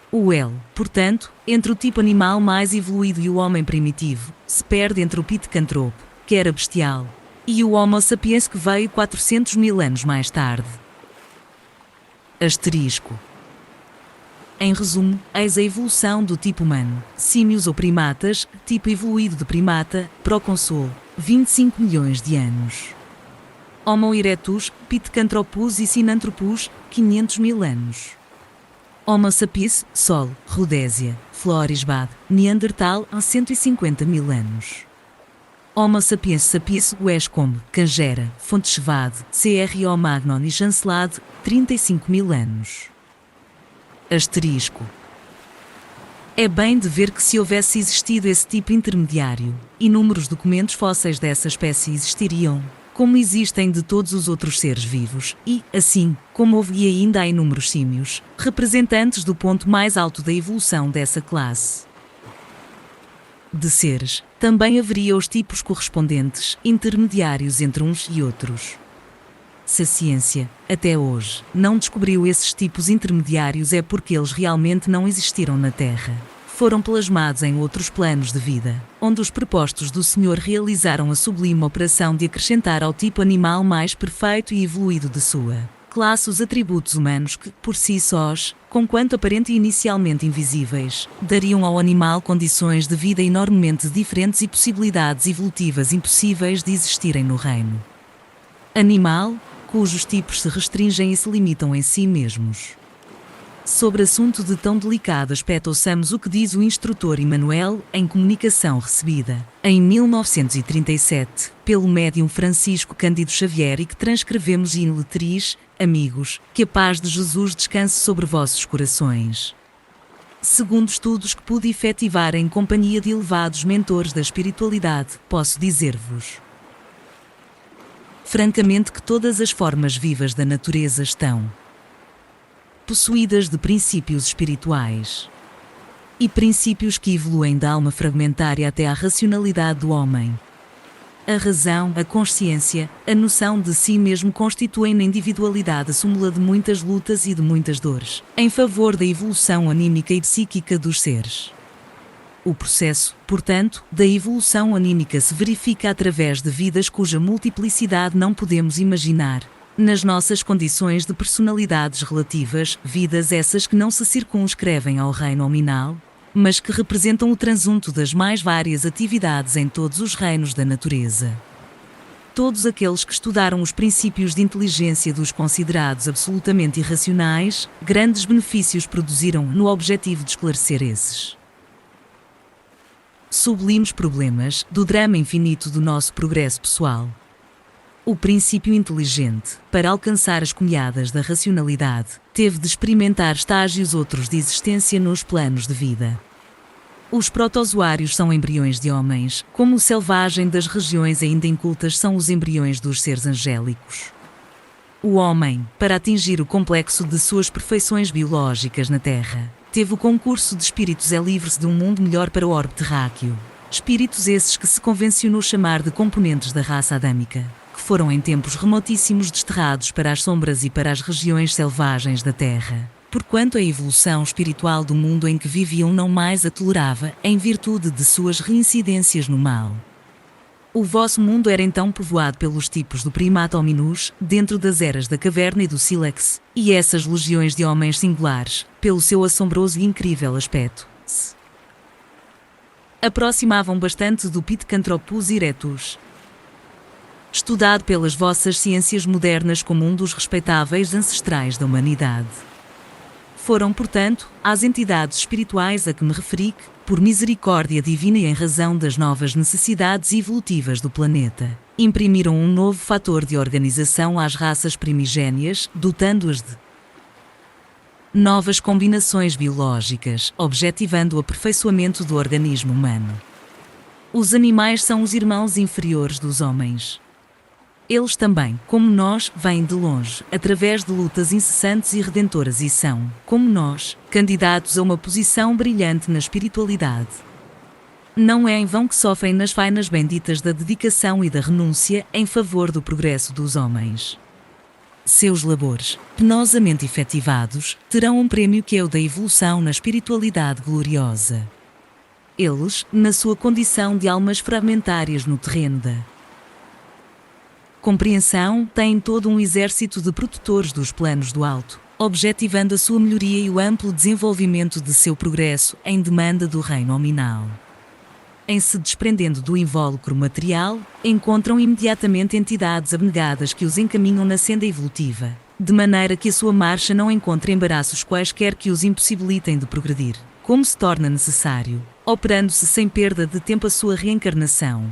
O elo, portanto, entre o tipo animal mais evoluído e o homem primitivo, se perde entre o Pithecanthropo, que era bestial, e o Homo sapiens que veio 400 mil anos mais tarde. Asterisco. Em resumo, eis a evolução do tipo humano, símios ou primatas, tipo evoluído de primata, proconsol, 25 milhões de anos. Homo erectus, Pithecanthropus e Sinanthropus, 500 mil anos. Homo sapiens, Sol, Rodésia, Florisbad, Neandertal, 150 mil anos. Homo sapiens sapiens Westcombe, Canjera, Fontchevade, Cro-Magnon e chancelade, 35 mil anos. Asterisco. É bem de ver que se houvesse existido esse tipo intermediário, inúmeros documentos fósseis dessa espécie existiriam, como existem de todos os outros seres vivos, e, assim, como houve e ainda há inúmeros símios, representantes do ponto mais alto da evolução dessa classe de seres, também haveria os tipos correspondentes, intermediários entre uns e outros. Se a ciência, até hoje, não descobriu esses tipos intermediários é porque eles realmente não existiram na Terra. Foram plasmados em outros planos de vida, onde os prepostos do Senhor realizaram a sublime operação de acrescentar ao tipo animal mais perfeito e evoluído de sua classe os atributos humanos que, por si sós, conquanto aparente e inicialmente invisíveis, dariam ao animal condições de vida enormemente diferentes e possibilidades evolutivas impossíveis de existirem no reino animal, cujos tipos se restringem e se limitam em si mesmos. Sobre assunto de tão delicado aspecto, ouçamos o que diz o instrutor Emmanuel, em comunicação recebida, em 1937, pelo médium Francisco Cândido Xavier e que transcrevemos in letris. Amigos, que a paz de Jesus descanse sobre vossos corações. Segundo estudos que pude efetivar em companhia de elevados mentores da espiritualidade, posso dizer-vos francamente que todas as formas vivas da natureza estão possuídas de princípios espirituais e princípios que evoluem da alma fragmentária até à racionalidade do homem. A razão, a consciência, a noção de si mesmo constituem na individualidade a súmula de muitas lutas e de muitas dores, em favor da evolução anímica e psíquica dos seres. O processo, portanto, da evolução anímica se verifica através de vidas cuja multiplicidade não podemos imaginar, nas nossas condições de personalidades relativas, vidas essas que não se circunscrevem ao reino nominal, mas que representam o transunto das mais várias atividades em todos os reinos da natureza. Todos aqueles que estudaram os princípios de inteligência dos considerados absolutamente irracionais, grandes benefícios produziram no objetivo de esclarecer esses sublimes problemas do drama infinito do nosso progresso pessoal. O princípio inteligente, para alcançar as cunhadas da racionalidade, teve de experimentar estágios outros de existência nos planos de vida. Os protozoários são embriões de homens, como o selvagem das regiões ainda incultas são os embriões dos seres angélicos. O homem, para atingir o complexo de suas perfeições biológicas na Terra, teve o concurso de espíritos livres de um mundo melhor para o orbe terráqueo. Espíritos esses que se convencionou chamar de componentes da raça adâmica, que foram em tempos remotíssimos desterrados para as sombras e para as regiões selvagens da Terra, porquanto a evolução espiritual do mundo em que viviam não mais a tolerava, em virtude de suas reincidências no mal. O vosso mundo era então povoado pelos tipos do primato hominus, dentro das eras da caverna e do sílex, e essas legiões de homens singulares, pelo seu assombroso e incrível aspecto, se aproximavam bastante do Pithecanthropus erectus, estudado pelas vossas ciências modernas como um dos respeitáveis ancestrais da humanidade. Foram, portanto, às entidades espirituais a que me referi que, por misericórdia divina e em razão das novas necessidades evolutivas do planeta, imprimiram um novo fator de organização às raças primigénias, dotando-as de novas combinações biológicas, objetivando o aperfeiçoamento do organismo humano. Os animais são os irmãos inferiores dos homens. Eles também, como nós, vêm de longe, através de lutas incessantes e redentoras e são, como nós, candidatos a uma posição brilhante na espiritualidade. Não é em vão que sofrem nas fainas benditas da dedicação e da renúncia em favor do progresso dos homens. Seus labores, penosamente efetivados, terão um prêmio que é o da evolução na espiritualidade gloriosa. Eles, na sua condição de almas fragmentárias no terreno da compreensão, têm todo um exército de protetores dos planos do alto, objetivando a sua melhoria e o amplo desenvolvimento de seu progresso em demanda do reino nominal. Em se desprendendo do invólucro material, encontram imediatamente entidades abnegadas que os encaminham na senda evolutiva, de maneira que a sua marcha não encontre embaraços quaisquer que os impossibilitem de progredir, como se torna necessário, operando-se sem perda de tempo a sua reencarnação.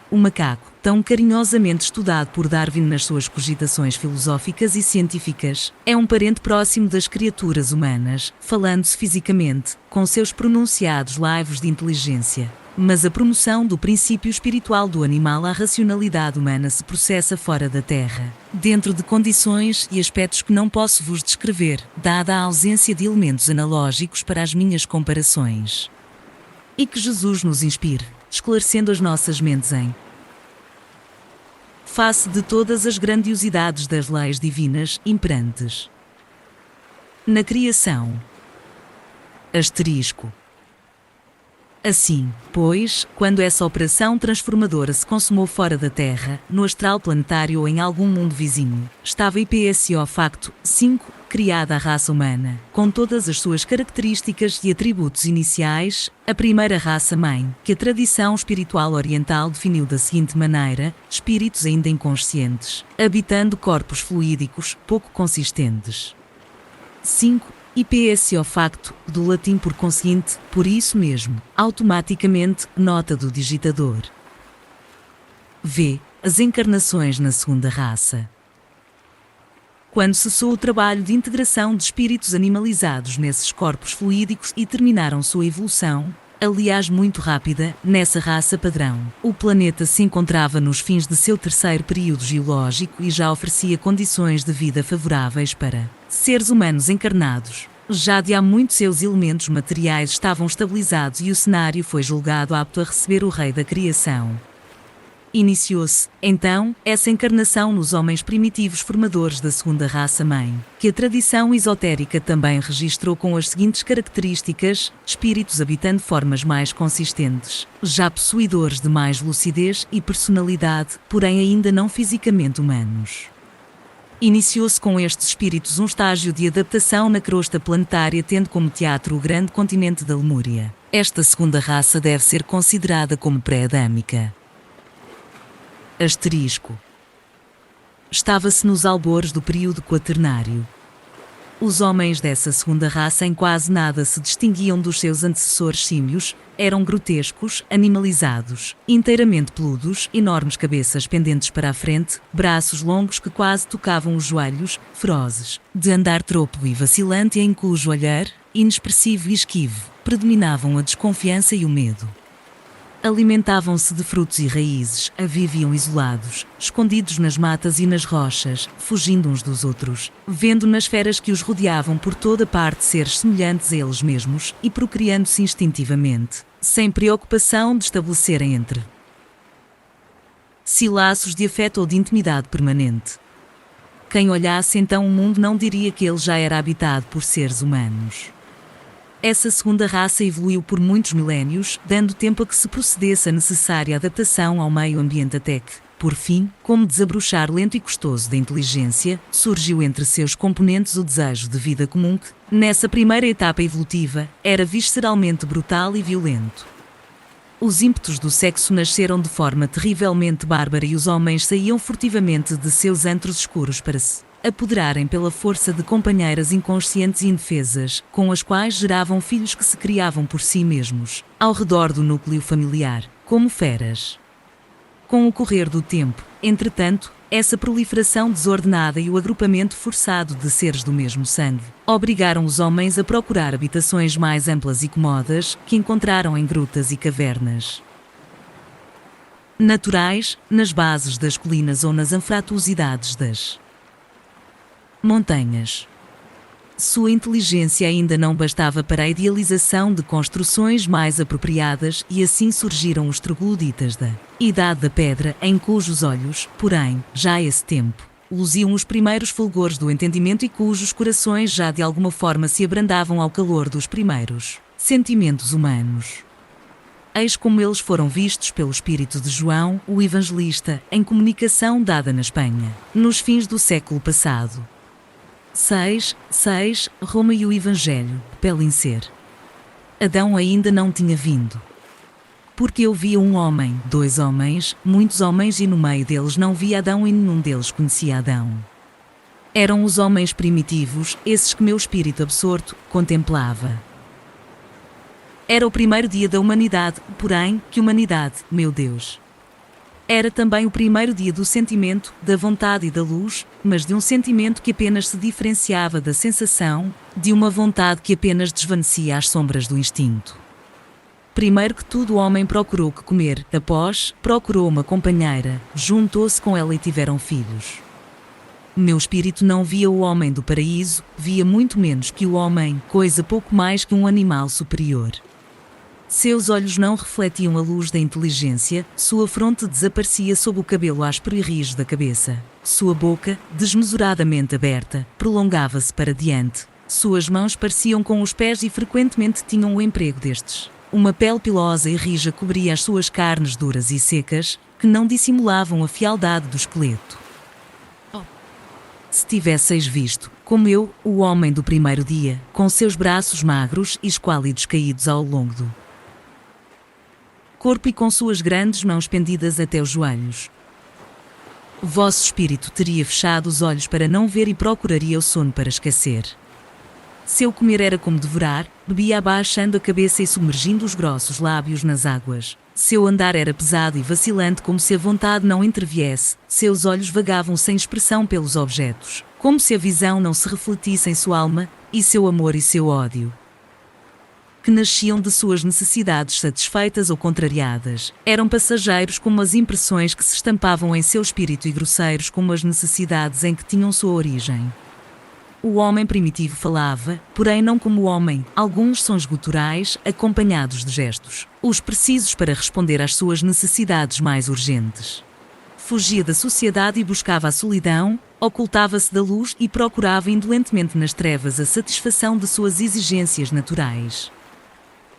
O macaco, tão carinhosamente estudado por Darwin nas suas cogitações filosóficas e científicas, é um parente próximo das criaturas humanas, falando-se fisicamente, com seus pronunciados laivos de inteligência. Mas a promoção do princípio espiritual do animal à racionalidade humana se processa fora da Terra, dentro de condições e aspectos que não posso vos descrever, dada a ausência de elementos analógicos para as minhas comparações. E que Jesus nos inspire, esclarecendo as nossas mentes em face de todas as grandiosidades das leis divinas imperantes na criação. Asterisco. Assim, pois, quando essa operação transformadora se consumou fora da Terra, no astral planetário ou em algum mundo vizinho, estava IPSO facto 5, criada a raça humana, com todas as suas características e atributos iniciais, a primeira raça-mãe, que a tradição espiritual oriental definiu da seguinte maneira: espíritos ainda inconscientes, habitando corpos fluídicos, pouco consistentes. 5. IPSO facto, do latim por conseguinte, por isso mesmo, automaticamente, nota do digitador. V. As encarnações na segunda raça. Quando cessou o trabalho de integração de espíritos animalizados nesses corpos fluídicos e terminaram sua evolução, Aliás, muito rápida, nessa raça padrão. O planeta se encontrava nos fins de seu terceiro período geológico e já oferecia condições de vida favoráveis para seres humanos encarnados. Já de há muito seus elementos materiais estavam estabilizados e o cenário foi julgado apto a receber o Rei da Criação. Iniciou-se, então, essa encarnação nos homens primitivos formadores da segunda raça-mãe, que a tradição esotérica também registrou com as seguintes características: espíritos habitando formas mais consistentes, já possuidores de mais lucidez e personalidade, porém ainda não fisicamente humanos. Iniciou-se com estes espíritos um estágio de adaptação na crosta planetária, tendo como teatro o grande continente da Lemúria. Esta segunda raça deve ser considerada como pré-adâmica. Asterisco. Estava-se nos albores do período quaternário. Os homens dessa segunda raça em quase nada se distinguiam dos seus antecessores símios, eram grotescos, animalizados, inteiramente peludos, enormes cabeças pendentes para a frente, braços longos que quase tocavam os joelhos, ferozes, de andar trôpego e vacilante em cujo olhar, inexpressivo e esquivo, predominavam a desconfiança e o medo. Alimentavam-se de frutos e raízes, viviam isolados, escondidos nas matas e nas rochas, fugindo uns dos outros, vendo nas feras que os rodeavam por toda parte seres semelhantes a eles mesmos e procriando-se instintivamente, sem preocupação de estabelecerem entre si laços de afeto ou de intimidade permanente. Quem olhasse então o mundo não diria que ele já era habitado por seres humanos. Essa segunda raça evoluiu por muitos milénios, dando tempo a que se procedesse a necessária adaptação ao meio ambiente até que, por fim, como desabrochar lento e custoso da inteligência, surgiu entre seus componentes o desejo de vida comum que, nessa primeira etapa evolutiva, era visceralmente brutal e violento. Os ímpetos do sexo nasceram de forma terrivelmente bárbara e os homens saíam furtivamente de seus antros escuros para se apoderarem pela força de companheiras inconscientes e indefesas, com as quais geravam filhos que se criavam por si mesmos, ao redor do núcleo familiar, como feras. Com o correr do tempo, entretanto, essa proliferação desordenada e o agrupamento forçado de seres do mesmo sangue obrigaram os homens a procurar habitações mais amplas e comodas, que encontraram em grutas e cavernas naturais, nas bases das colinas ou nas anfratuosidades das montanhas. Sua inteligência ainda não bastava para a idealização de construções mais apropriadas e assim surgiram os trogloditas da Idade da Pedra, em cujos olhos, porém, já a esse tempo, luziam os primeiros fulgores do entendimento e cujos corações já de alguma forma se abrandavam ao calor dos primeiros sentimentos humanos. Eis como eles foram vistos pelo espírito de João, o Evangelista, em comunicação dada na Espanha, nos fins do século passado. 6. Roma e o Evangelho, Pelincer. Adão ainda não tinha vindo. Porque eu via um homem, dois homens, muitos homens e no meio deles não via Adão e nenhum deles conhecia Adão. Eram os homens primitivos, esses que meu espírito absorto contemplava. Era o primeiro dia da humanidade, porém, que humanidade, meu Deus! Era também o primeiro dia do sentimento, da vontade e da luz, mas de um sentimento que apenas se diferenciava da sensação, de uma vontade que apenas desvanecia às sombras do instinto. Primeiro que tudo o homem procurou que comer, após, procurou uma companheira, juntou-se com ela e tiveram filhos. Meu espírito não via o homem do paraíso, via muito menos que o homem, coisa pouco mais que um animal superior. Seus olhos não refletiam a luz da inteligência, sua fronte desaparecia sob o cabelo áspero e rijo da cabeça. Sua boca, desmesuradamente aberta, prolongava-se para diante. Suas mãos pareciam com os pés e frequentemente tinham o emprego destes. Uma pele pilosa e rija cobria as suas carnes duras e secas, que não dissimulavam a fialdade do esqueleto. Se tivesseis visto, como eu, o homem do primeiro dia, com seus braços magros e esquálidos caídos ao longo do corpo e com suas grandes mãos pendidas até os joelhos. O vosso espírito teria fechado os olhos para não ver e procuraria o sono para esquecer. Seu comer era como devorar, bebia abaixando a cabeça e submergindo os grossos lábios nas águas. Seu andar era pesado e vacilante como se a vontade não interviesse, seus olhos vagavam sem expressão pelos objetos, como se a visão não se refletisse em sua alma, e seu amor e seu ódio que nasciam de suas necessidades satisfeitas ou contrariadas. Eram passageiros como as impressões que se estampavam em seu espírito e grosseiros como as necessidades em que tinham sua origem. O homem primitivo falava, porém não como o homem, alguns sons guturais, acompanhados de gestos, os precisos para responder às suas necessidades mais urgentes. Fugia da sociedade e buscava a solidão, ocultava-se da luz e procurava indolentemente nas trevas a satisfação de suas exigências naturais.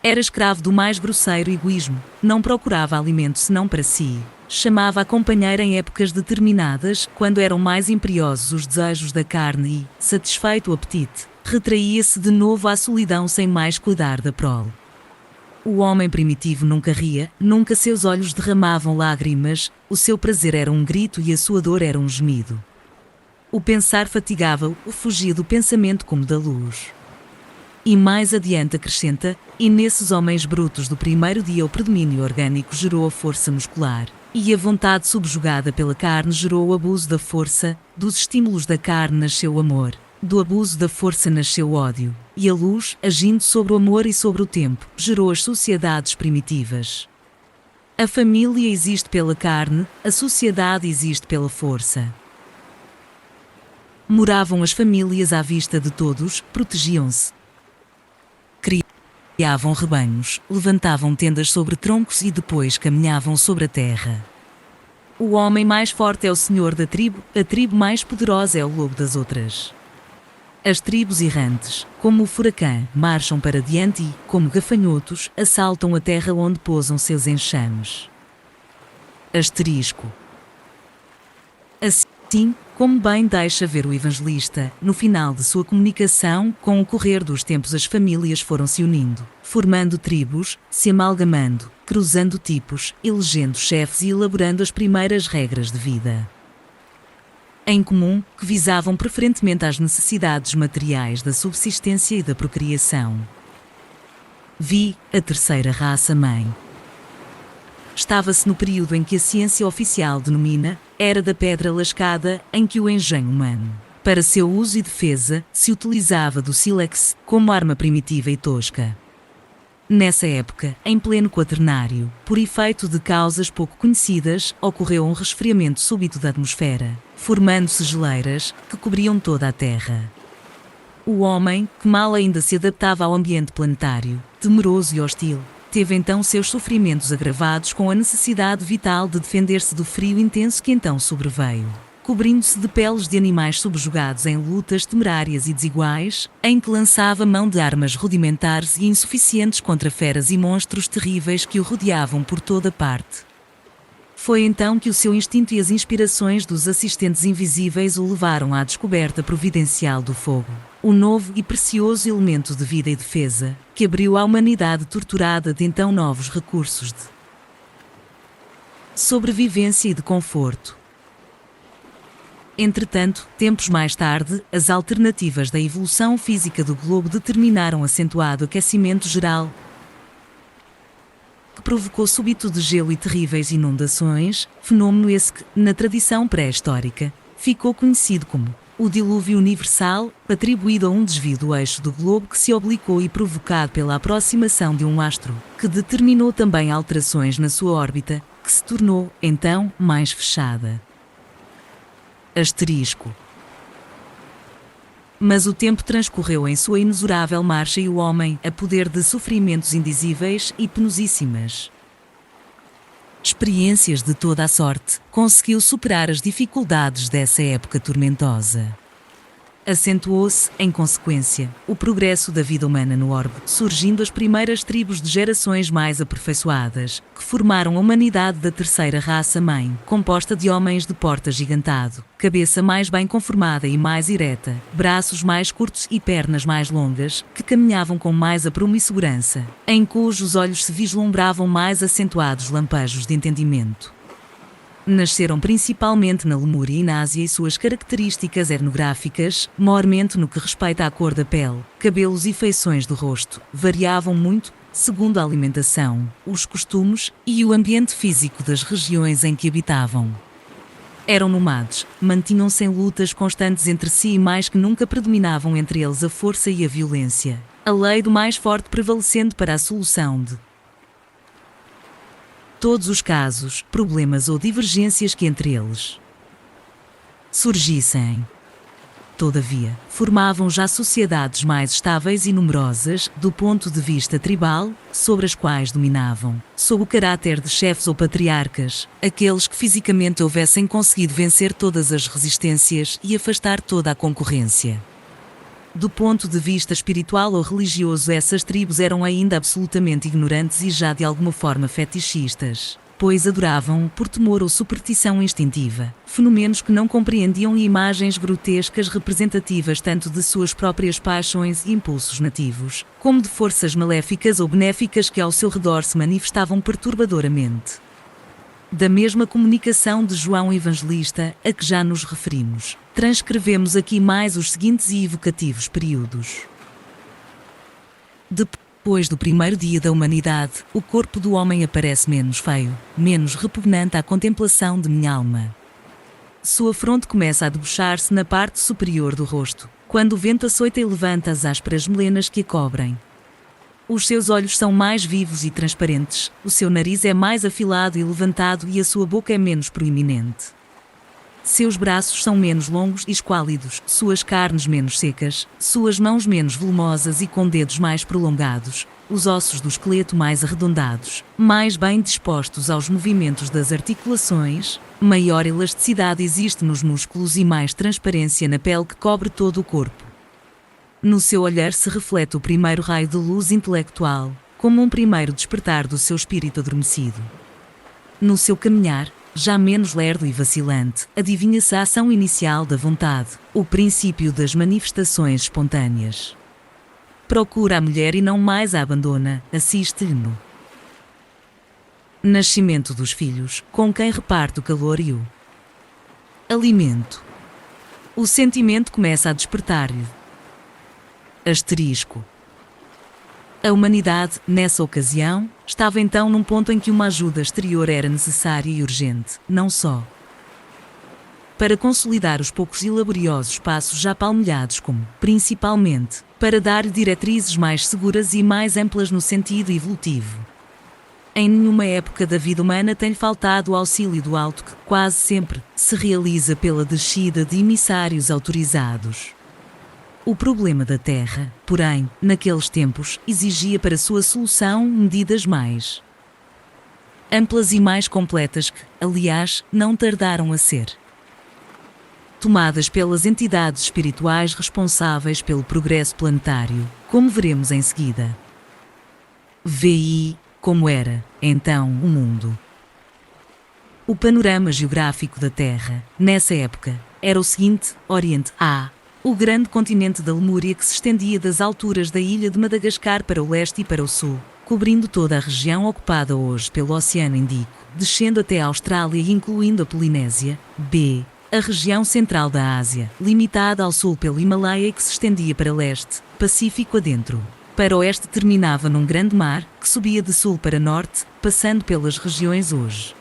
Era escravo do mais grosseiro egoísmo, não procurava alimento senão para si. Chamava a companheira em épocas determinadas, quando eram mais imperiosos os desejos da carne e, satisfeito o apetite, retraía-se de novo à solidão sem mais cuidar da prole. O homem primitivo nunca ria, nunca seus olhos derramavam lágrimas, o seu prazer era um grito e a sua dor era um gemido. O pensar fatigava-o, fugia do pensamento como da luz. E mais adiante acrescenta, e nesses homens brutos do primeiro dia o predomínio orgânico gerou a força muscular, e a vontade subjugada pela carne gerou o abuso da força, dos estímulos da carne nasceu o amor, do abuso da força nasceu o ódio, e a luz, agindo sobre o amor e sobre o tempo, gerou as sociedades primitivas. A família existe pela carne, a sociedade existe pela força. Moravam as famílias à vista de todos, protegiam-se. Criavam rebanhos, levantavam tendas sobre troncos e depois caminhavam sobre a terra. O homem mais forte é o senhor da tribo, a tribo mais poderosa é o lobo das outras. As tribos errantes, como o furacão, marcham para diante e, como gafanhotos, assaltam a terra onde pousam seus enxames. Asterisco. Assim, como bem deixa ver o evangelista, no final de sua comunicação, com o correr dos tempos as famílias foram se unindo, formando tribos, se amalgamando, cruzando tipos, elegendo chefes e elaborando as primeiras regras de vida em comum, que visavam preferentemente às necessidades materiais da subsistência e da procriação. Vi, a terceira raça-mãe. Estava-se no período em que a ciência oficial denomina Era da Pedra Lascada, em que o engenho humano, para seu uso e defesa, se utilizava do sílex como arma primitiva e tosca. Nessa época, em pleno quaternário, por efeito de causas pouco conhecidas, ocorreu um resfriamento súbito da atmosfera, formando-se geleiras que cobriam toda a Terra. O homem, que mal ainda se adaptava ao ambiente planetário, temeroso e hostil, teve então seus sofrimentos agravados com a necessidade vital de defender-se do frio intenso que então sobreveio, cobrindo-se de peles de animais subjugados em lutas temerárias e desiguais, em que lançava mão de armas rudimentares e insuficientes contra feras e monstros terríveis que o rodeavam por toda parte. Foi então que o seu instinto e as inspirações dos assistentes invisíveis o levaram à descoberta providencial do fogo, o novo e precioso elemento de vida e defesa, que abriu à humanidade torturada de então novos recursos de sobrevivência e de conforto. Entretanto, tempos mais tarde, as alternativas da evolução física do globo determinaram acentuado aquecimento geral, que provocou súbito de gelo e terríveis inundações, fenômeno esse que, na tradição pré-histórica, ficou conhecido como o dilúvio universal, atribuído a um desvio do eixo do globo que se oblicou e provocado pela aproximação de um astro, que determinou também alterações na sua órbita, que se tornou, então, mais fechada. Asterisco. Mas o tempo transcorreu em sua inexorável marcha e o homem, a poder de sofrimentos indizíveis e penosíssimas experiências de toda a sorte, conseguiu superar as dificuldades dessa época tormentosa. Acentuou-se, em consequência, o progresso da vida humana no orbe, surgindo as primeiras tribos de gerações mais aperfeiçoadas, que formaram a humanidade da terceira raça-mãe, composta de homens de porte agigantado, cabeça mais bem conformada e mais ereta, braços mais curtos e pernas mais longas, que caminhavam com mais aprumo e segurança, em cujos olhos se vislumbravam mais acentuados lampejos de entendimento. Nasceram principalmente na Lemúria e na Ásia e suas características etnográficas, maiormente no que respeita à cor da pele, cabelos e feições do rosto, variavam muito, segundo a alimentação, os costumes e o ambiente físico das regiões em que habitavam. Eram nomades, mantinham-se em lutas constantes entre si e mais que nunca predominavam entre eles a força e a violência, A lei do mais forte prevalecendo para a solução de todos os casos, problemas ou divergências que entre eles surgissem. Todavia, formavam já sociedades mais estáveis e numerosas, do ponto de vista tribal, sobre as quais dominavam, sob o caráter de chefes ou patriarcas, aqueles que fisicamente houvessem conseguido vencer todas as resistências e afastar toda a concorrência. Do ponto de vista espiritual ou religioso, essas tribos eram ainda absolutamente ignorantes e já de alguma forma fetichistas, pois adoravam, por temor ou superstição instintiva, fenômenos que não compreendiam e imagens grotescas representativas tanto de suas próprias paixões e impulsos nativos, como de forças maléficas ou benéficas que ao seu redor se manifestavam perturbadoramente. Da mesma comunicação de João Evangelista, a que já nos referimos, transcrevemos aqui mais os seguintes e evocativos períodos. Depois do primeiro dia da humanidade, o corpo do homem aparece menos feio, menos repugnante à contemplação de minha alma. Sua fronte começa a debochar-se na parte superior do rosto, quando o vento açoita e levanta as ásperas melenas que a cobrem. Os seus olhos são mais vivos e transparentes, o seu nariz é mais afilado e levantado e a sua boca é menos proeminente. Seus braços são menos longos e esquálidos, suas carnes menos secas, suas mãos menos volumosas e com dedos mais prolongados, os ossos do esqueleto mais arredondados, mais bem dispostos aos movimentos das articulações, maior elasticidade existe nos músculos e mais transparência na pele que cobre todo o corpo. No seu olhar se reflete o primeiro raio de luz intelectual, como um primeiro despertar do seu espírito adormecido. No seu caminhar, já menos lerdo e vacilante, adivinha-se a ação inicial da vontade, o princípio das manifestações espontâneas. Procura a mulher e não mais a abandona, assiste-lhe no nascimento dos filhos, com quem reparte o calor e o alimento. O sentimento começa a despertar-lhe. Asterisco. A humanidade, nessa ocasião, estava então num ponto em que uma ajuda exterior era necessária e urgente, não só para consolidar os poucos e laboriosos passos já palmilhados, como, principalmente, para dar diretrizes mais seguras e mais amplas no sentido evolutivo. Em nenhuma época da vida humana tem faltado o auxílio do alto que, quase sempre, se realiza pela descida de emissários autorizados. O problema da Terra, porém, naqueles tempos, exigia para sua solução medidas mais amplas e mais completas que, aliás, não tardaram a ser tomadas pelas entidades espirituais responsáveis pelo progresso planetário, como veremos em seguida. VI, como era, então, o mundo. O panorama geográfico da Terra, nessa época, era o seguinte: Oriente A. O grande continente da Lemúria que se estendia das alturas da ilha de Madagascar para o leste e para o sul, cobrindo toda a região ocupada hoje pelo Oceano Índico, descendo até a Austrália e incluindo a Polinésia. B. A região central da Ásia, limitada ao sul pelo Himalaia e que se estendia para leste, Pacífico adentro. Para oeste terminava num grande mar, que subia de sul para norte, passando pelas regiões hoje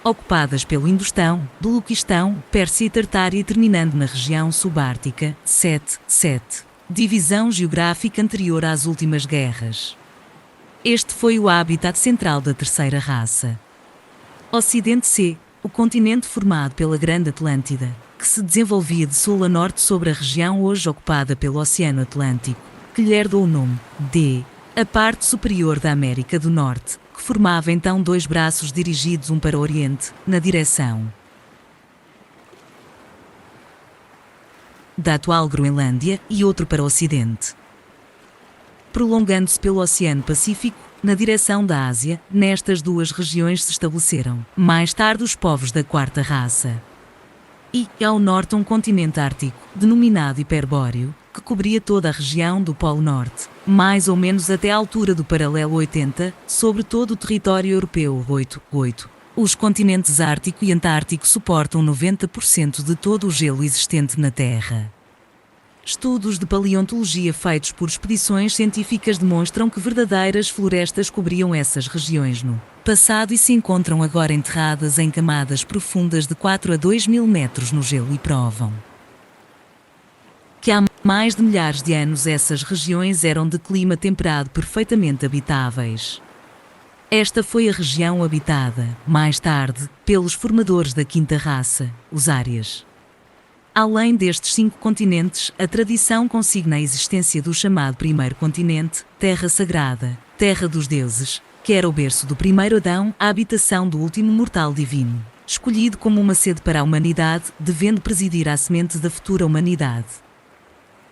ocupadas pelo Indostão, Beluquistão, Pérsia e Tartária e terminando na região subártica. 7. Divisão geográfica anterior às últimas guerras. Este foi o habitat central da terceira raça. Ocidente C. O continente formado pela Grande Atlântida, que se desenvolvia de sul a norte sobre a região hoje ocupada pelo Oceano Atlântico, que lhe herdou o nome. D. A parte superior da América do Norte, que formava então dois braços dirigidos um para o Oriente, na direção da atual Groenlândia, e outro para o Ocidente, prolongando-se pelo Oceano Pacífico, na direção da Ásia. Nestas duas regiões se estabeleceram, mais tarde, os povos da quarta raça. E, ao norte, um continente ártico, denominado Hiperbóreo, que cobria toda a região do Polo Norte, mais ou menos até à altura do paralelo 80, sobre todo o território europeu. 8. Os continentes Ártico e Antártico suportam 90% de todo o gelo existente na Terra. Estudos de paleontologia feitos por expedições científicas demonstram que verdadeiras florestas cobriam essas regiões no passado e se encontram agora enterradas em camadas profundas de 4 a 2 mil metros no gelo e provam que há Mais de milhares de anos essas regiões eram de clima temperado perfeitamente habitáveis. Esta foi a região habitada, mais tarde, pelos formadores da quinta raça, os Árias. Além destes 5 continentes, a tradição consigna a existência do chamado primeiro continente, Terra Sagrada, Terra dos Deuses, que era o berço do primeiro Adão, a habitação do último mortal divino, escolhido como uma sede para a humanidade, devendo presidir à semente da futura humanidade.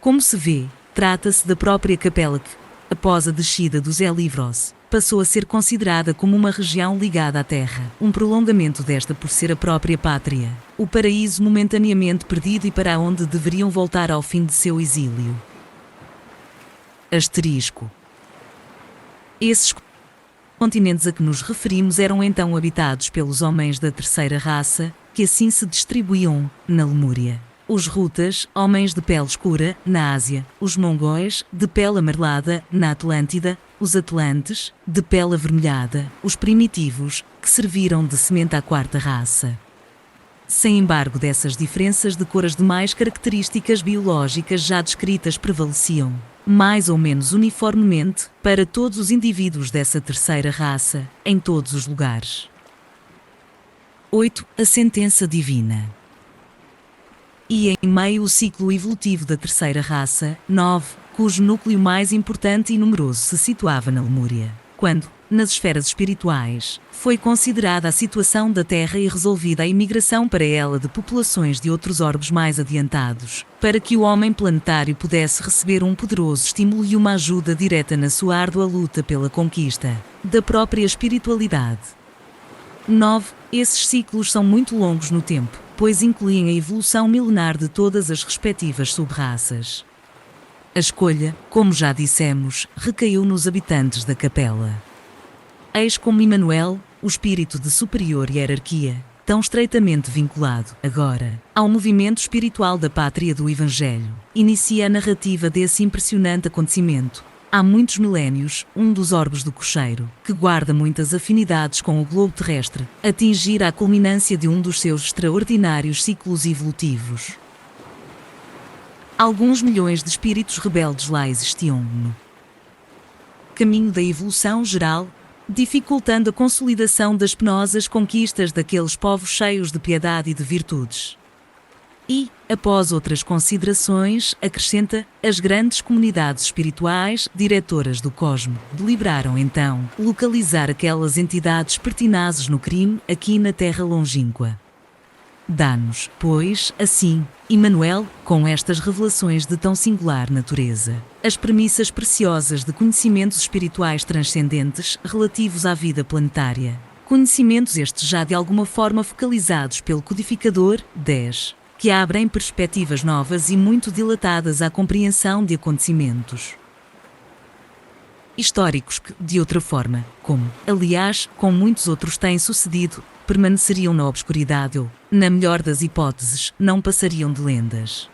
Como se vê, trata-se da própria capela que, após a descida dos Elivros, passou a ser considerada como uma região ligada à Terra, um prolongamento desta por ser a própria pátria, o paraíso momentaneamente perdido e para onde deveriam voltar ao fim de seu exílio. Asterisco. Esses continentes a que nos referimos eram então habitados pelos homens da terceira raça, que assim se distribuíam, na Lemúria. Os Rutas, homens de pele escura, na Ásia, os Mongóis, de pele amarelada, na Atlântida, os Atlantes, de pele avermelhada, os primitivos, que serviram de semente à quarta raça. Sem embargo dessas diferenças de cor, as demais características biológicas já descritas prevaleciam, mais ou menos uniformemente, para todos os indivíduos dessa terceira raça, em todos os lugares. 8. A sentença divina. E em meio o ciclo evolutivo da terceira raça, 9, cujo núcleo mais importante e numeroso se situava na Lemúria, quando, nas esferas espirituais, foi considerada a situação da Terra e resolvida a imigração para ela de populações de outros orbes mais adiantados, para que o homem planetário pudesse receber um poderoso estímulo e uma ajuda direta na sua árdua luta pela conquista da própria espiritualidade. 9. Esses ciclos são muito longos no tempo, pois incluem a evolução milenar de todas as respectivas sub-raças. A escolha, como já dissemos, recaiu nos habitantes da capela. Eis como Emmanuel, o espírito de superior hierarquia, tão estreitamente vinculado, agora, ao movimento espiritual da pátria do Evangelho, inicia a narrativa desse impressionante acontecimento. Há muitos milénios, um dos orbes do cocheiro, que guarda muitas afinidades com o globo terrestre, atingir a culminância de um dos seus extraordinários ciclos evolutivos. Alguns milhões de espíritos rebeldes lá existiam no caminho da evolução geral, dificultando a consolidação das penosas conquistas daqueles povos cheios de piedade e de virtudes. E, após outras considerações, acrescenta, as grandes comunidades espirituais, diretoras do cosmo, deliberaram então localizar aquelas entidades pertinazes no crime aqui na terra longínqua. Dá-nos, pois, assim, Emmanuel, com estas revelações de tão singular natureza, as premissas preciosas de conhecimentos espirituais transcendentes relativos à vida planetária. Conhecimentos estes já de alguma forma focalizados pelo codificador, 10. Que abrem perspectivas novas e muito dilatadas à compreensão de acontecimentos históricos que, de outra forma, como, aliás, com muitos outros tem sucedido, permaneceriam na obscuridade ou, na melhor das hipóteses, não passariam de lendas.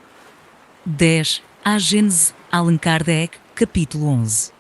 10. A Gênese, Allan Kardec, capítulo 11.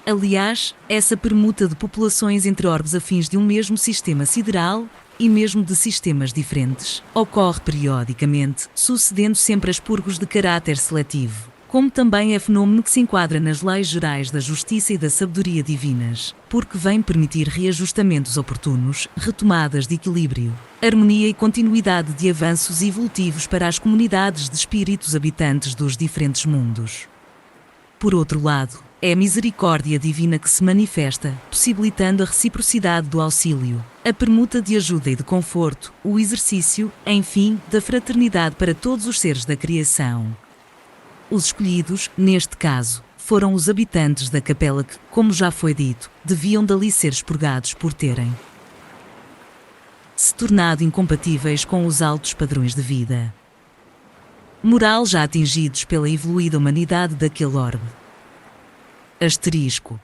Aliás, essa permuta de populações entre orbes afins de um mesmo sistema sideral, e mesmo de sistemas diferentes, ocorre periodicamente, sucedendo sempre a expurgos de caráter seletivo, como também é fenômeno que se enquadra nas leis gerais da justiça e da sabedoria divinas, porque vem permitir reajustamentos oportunos, retomadas de equilíbrio, harmonia e continuidade de avanços evolutivos para as comunidades de espíritos habitantes dos diferentes mundos. Por outro lado, é a misericórdia divina que se manifesta, possibilitando a reciprocidade do auxílio, a permuta de ajuda e de conforto, o exercício, enfim, da fraternidade para todos os seres da criação. Os escolhidos, neste caso, foram os habitantes da capela que, como já foi dito, deviam dali ser expurgados por terem se tornado incompatíveis com os altos padrões de vida moral já atingidos pela evoluída humanidade daquele orbe. Asterisco.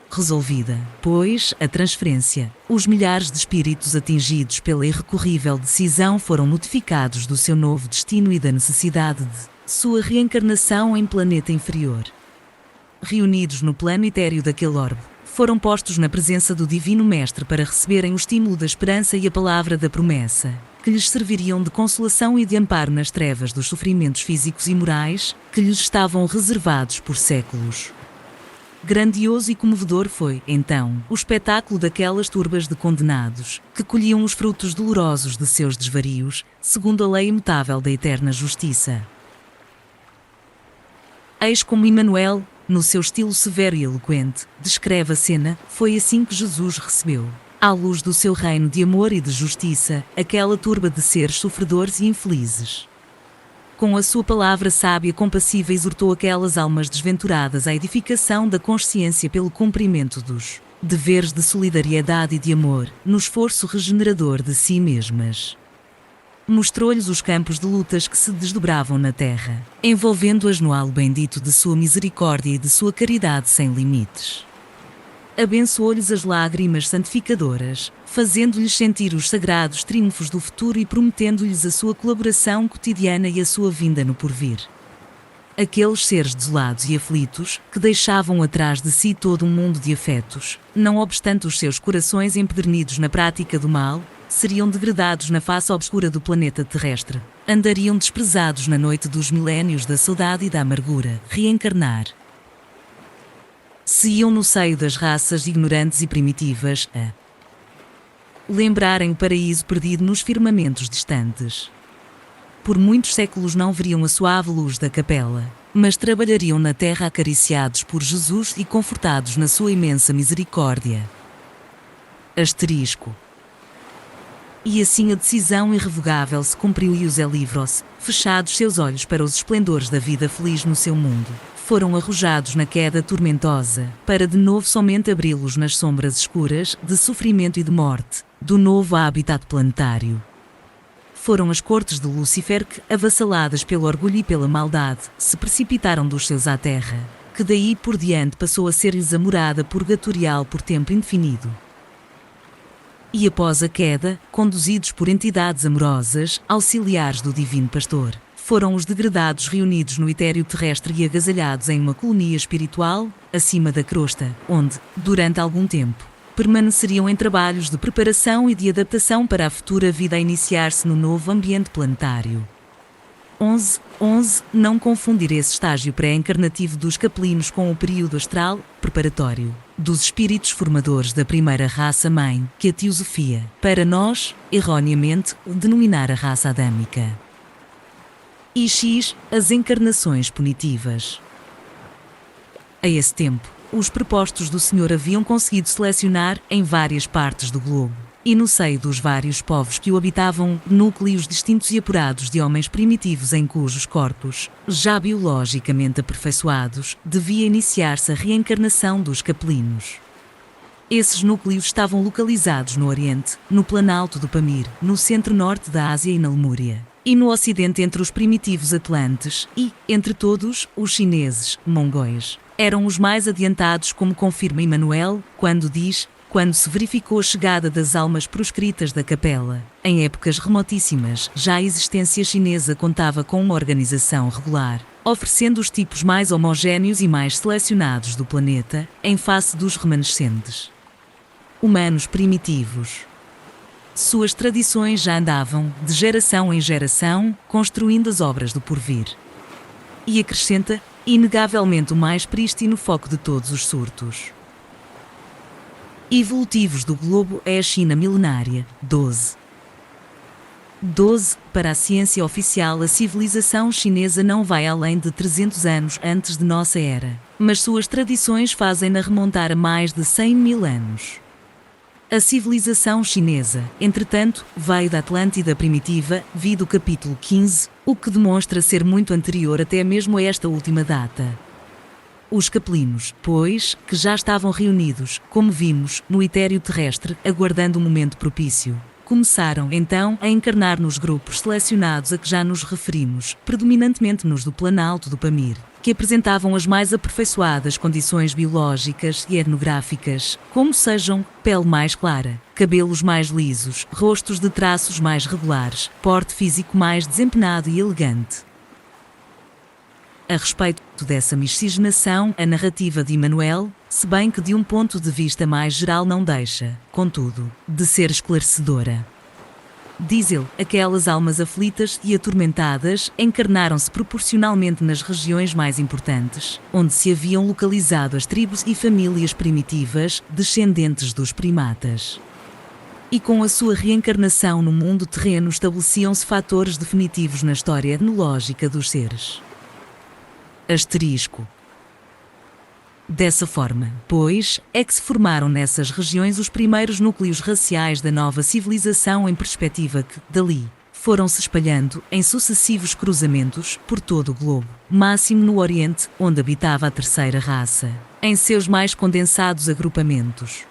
Resolvida, pois, a transferência, os milhares de espíritos atingidos pela irrecorrível decisão foram notificados do seu novo destino e da necessidade de sua reencarnação em planeta inferior. Reunidos no plano etéreo daquele orbe, foram postos na presença do Divino Mestre para receberem o estímulo da esperança e a palavra da promessa, que lhes serviriam de consolação e de amparo nas trevas dos sofrimentos físicos e morais que lhes estavam reservados por séculos. Grandioso e comovedor foi, então, o espetáculo daquelas turbas de condenados, que colhiam os frutos dolorosos de seus desvarios, segundo a lei imutável da eterna justiça. Eis como Emmanuel, no seu estilo severo e eloquente, descreve a cena. Foi assim que Jesus recebeu, à luz do seu reino de amor e de justiça, aquela turba de seres sofredores e infelizes. Com a sua palavra sábia e compassiva exortou aquelas almas desventuradas à edificação da consciência pelo cumprimento dos deveres de solidariedade e de amor, no esforço regenerador de si mesmas. Mostrou-lhes os campos de lutas que se desdobravam na terra, envolvendo-as no halo bendito de sua misericórdia e de sua caridade sem limites. Abençoou-lhes as lágrimas santificadoras, fazendo-lhes sentir os sagrados triunfos do futuro e prometendo-lhes a sua colaboração cotidiana e a sua vinda no porvir. Aqueles seres desolados e aflitos, que deixavam atrás de si todo um mundo de afetos, não obstante os seus corações empedernidos na prática do mal, seriam degradados na face obscura do planeta terrestre, andariam desprezados na noite dos milénios da saudade e da amargura, reencarnar. Se iam no seio das raças ignorantes e primitivas a lembrarem o paraíso perdido nos firmamentos distantes. Por muitos séculos não veriam a suave luz da capela, mas trabalhariam na terra acariciados por Jesus e confortados na sua imensa misericórdia. Asterisco. E assim a decisão irrevogável se cumpriu e os Elivros, fechados seus olhos para os esplendores da vida feliz no seu mundo, foram arrojados na queda tormentosa, para de novo somente abri-los nas sombras escuras de sofrimento e de morte, do novo habitat planetário. Foram as cortes de Lúcifer que, avassaladas pelo orgulho e pela maldade, se precipitaram dos céus à terra, que daí por diante passou a ser-lhes a morada purgatorial por tempo indefinido. E após a queda, conduzidos por entidades amorosas, auxiliares do Divino Pastor, foram os degradados reunidos no etéreo terrestre e agasalhados em uma colonia espiritual, acima da crosta, onde, durante algum tempo, permaneceriam em trabalhos de preparação e de adaptação para a futura vida a iniciar-se no novo ambiente planetário. 11. Não confundir esse estágio pré-encarnativo dos capelinos com o período astral, preparatório, dos espíritos formadores da primeira raça-mãe, que a teosofia, para nós, erroneamente, denominar a raça adâmica. E X. As encarnações punitivas. A esse tempo, os prepostos do Senhor haviam conseguido selecionar, em várias partes do globo, e no seio dos vários povos que o habitavam, núcleos distintos e apurados de homens primitivos em cujos corpos, já biologicamente aperfeiçoados, devia iniciar-se a reencarnação dos capelinos. Esses núcleos estavam localizados no Oriente, no Planalto do Pamir, no centro-norte da Ásia e na Lemúria, e no Ocidente entre os primitivos atlantes e, entre todos, os chineses, mongóis. Eram os mais adiantados, como confirma Emmanuel, quando diz: quando se verificou a chegada das almas proscritas da capela, em épocas remotíssimas, já a existência chinesa contava com uma organização regular, oferecendo os tipos mais homogéneos e mais selecionados do planeta, em face dos remanescentes humanos primitivos. Suas tradições já andavam, de geração em geração, construindo as obras do porvir. E acrescenta, inegavelmente o mais prístino foco de todos os surtos evolutivos do globo é a China milenária. 12. Para a ciência oficial, a civilização chinesa não vai além de 300 anos antes de nossa era, mas suas tradições fazem-na remontar a mais de 100.000 anos. A civilização chinesa, entretanto, veio da Atlântida primitiva, vide o capítulo 15, o que demonstra ser muito anterior até mesmo a esta última data. Os capelinos, pois, que já estavam reunidos, como vimos, no etéreo terrestre, aguardando o momento propício, começaram, então, a encarnar nos grupos selecionados a que já nos referimos, predominantemente nos do Planalto do Pamir, que apresentavam as mais aperfeiçoadas condições biológicas e etnográficas, como sejam pele mais clara, cabelos mais lisos, rostos de traços mais regulares, porte físico mais desempenado e elegante. A respeito dessa miscigenação, a narrativa de Emmanuel, se bem que de um ponto de vista mais geral não deixa, contudo, de ser esclarecedora. Diz ele, aquelas almas aflitas e atormentadas encarnaram-se proporcionalmente nas regiões mais importantes, onde se haviam localizado as tribos e famílias primitivas, descendentes dos primatas. E com a sua reencarnação no mundo terreno estabeleciam-se fatores definitivos na história etnológica dos seres. Asterisco. Dessa forma, pois, é que se formaram nessas regiões os primeiros núcleos raciais da nova civilização em perspectiva que, dali, foram se espalhando, em sucessivos cruzamentos, por todo o globo, máximo no Oriente, onde habitava a terceira raça, em seus mais condensados agrupamentos.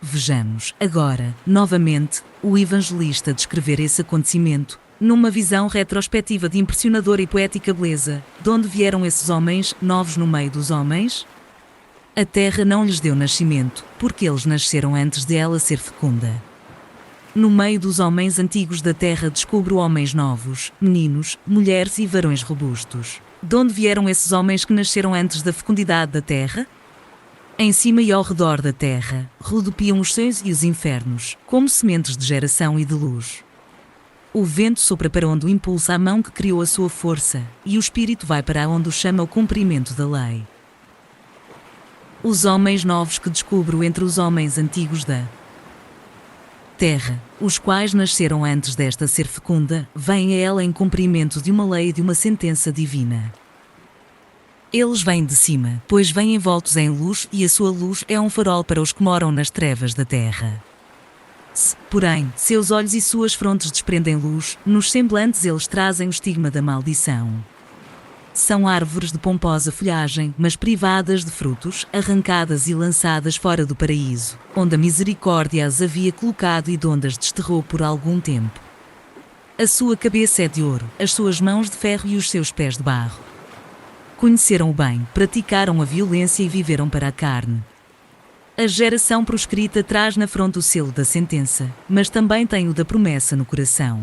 Vejamos, agora, novamente, o evangelista descrever esse acontecimento, numa visão retrospectiva de impressionadora e poética beleza. De onde vieram esses homens, novos no meio dos homens? A terra não lhes deu nascimento, porque eles nasceram antes de ela ser fecunda. No meio dos homens antigos da terra descubro homens novos, meninos, mulheres e varões robustos. De onde vieram esses homens que nasceram antes da fecundidade da terra? Em cima e ao redor da terra, rodopiam os céus e os infernos, como sementes de geração e de luz. O vento sopra para onde o impulsa a mão que criou a sua força, e o espírito vai para onde o chama o cumprimento da lei. Os homens novos que descubro entre os homens antigos da terra, os quais nasceram antes desta ser fecunda, vêm a ela em cumprimento de uma lei e de uma sentença divina. Eles vêm de cima, pois vêm envoltos em luz, e a sua luz é um farol para os que moram nas trevas da terra. Se, porém, seus olhos e suas frontes desprendem luz, nos semblantes eles trazem o estigma da maldição. São árvores de pomposa folhagem, mas privadas de frutos, arrancadas e lançadas fora do paraíso, onde a misericórdia as havia colocado e de onde as desterrou por algum tempo. A sua cabeça é de ouro, as suas mãos de ferro e os seus pés de barro. Conheceram o bem, praticaram a violência e viveram para a carne. A geração proscrita traz na fronte o selo da sentença, mas também tem o da promessa no coração.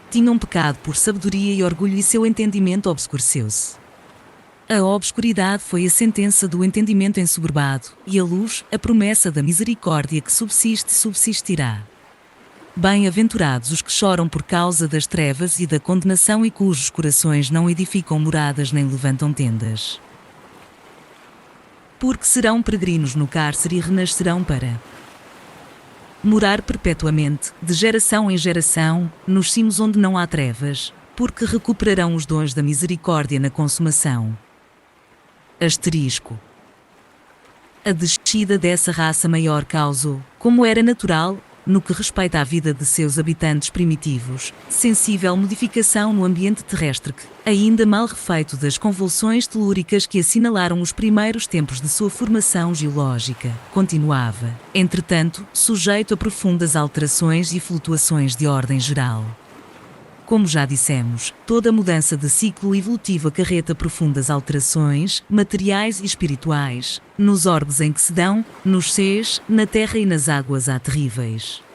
Tinham pecado por sabedoria e orgulho e seu entendimento obscureceu-se. A obscuridade foi a sentença do entendimento ensoberbado, e a luz, a promessa da misericórdia que subsiste e subsistirá. Bem-aventurados os que choram por causa das trevas e da condenação e cujos corações não edificam moradas nem levantam tendas. Porque serão peregrinos no cárcere e renascerão para morar perpetuamente, de geração em geração, nos cimos onde não há trevas, porque recuperarão os dons da misericórdia na consumação. Asterisco. A descida dessa raça maior causou, como era natural, no que respeita à vida de seus habitantes primitivos, sensível modificação no ambiente terrestre que, ainda mal refeito das convulsões telúricas que assinalaram os primeiros tempos de sua formação geológica, continuava, entretanto, sujeito a profundas alterações e flutuações de ordem geral. Como já dissemos, toda mudança de ciclo evolutivo acarreta profundas alterações, materiais e espirituais, nos orbes em que se dão, nos seres, na terra e nas águas há terríveis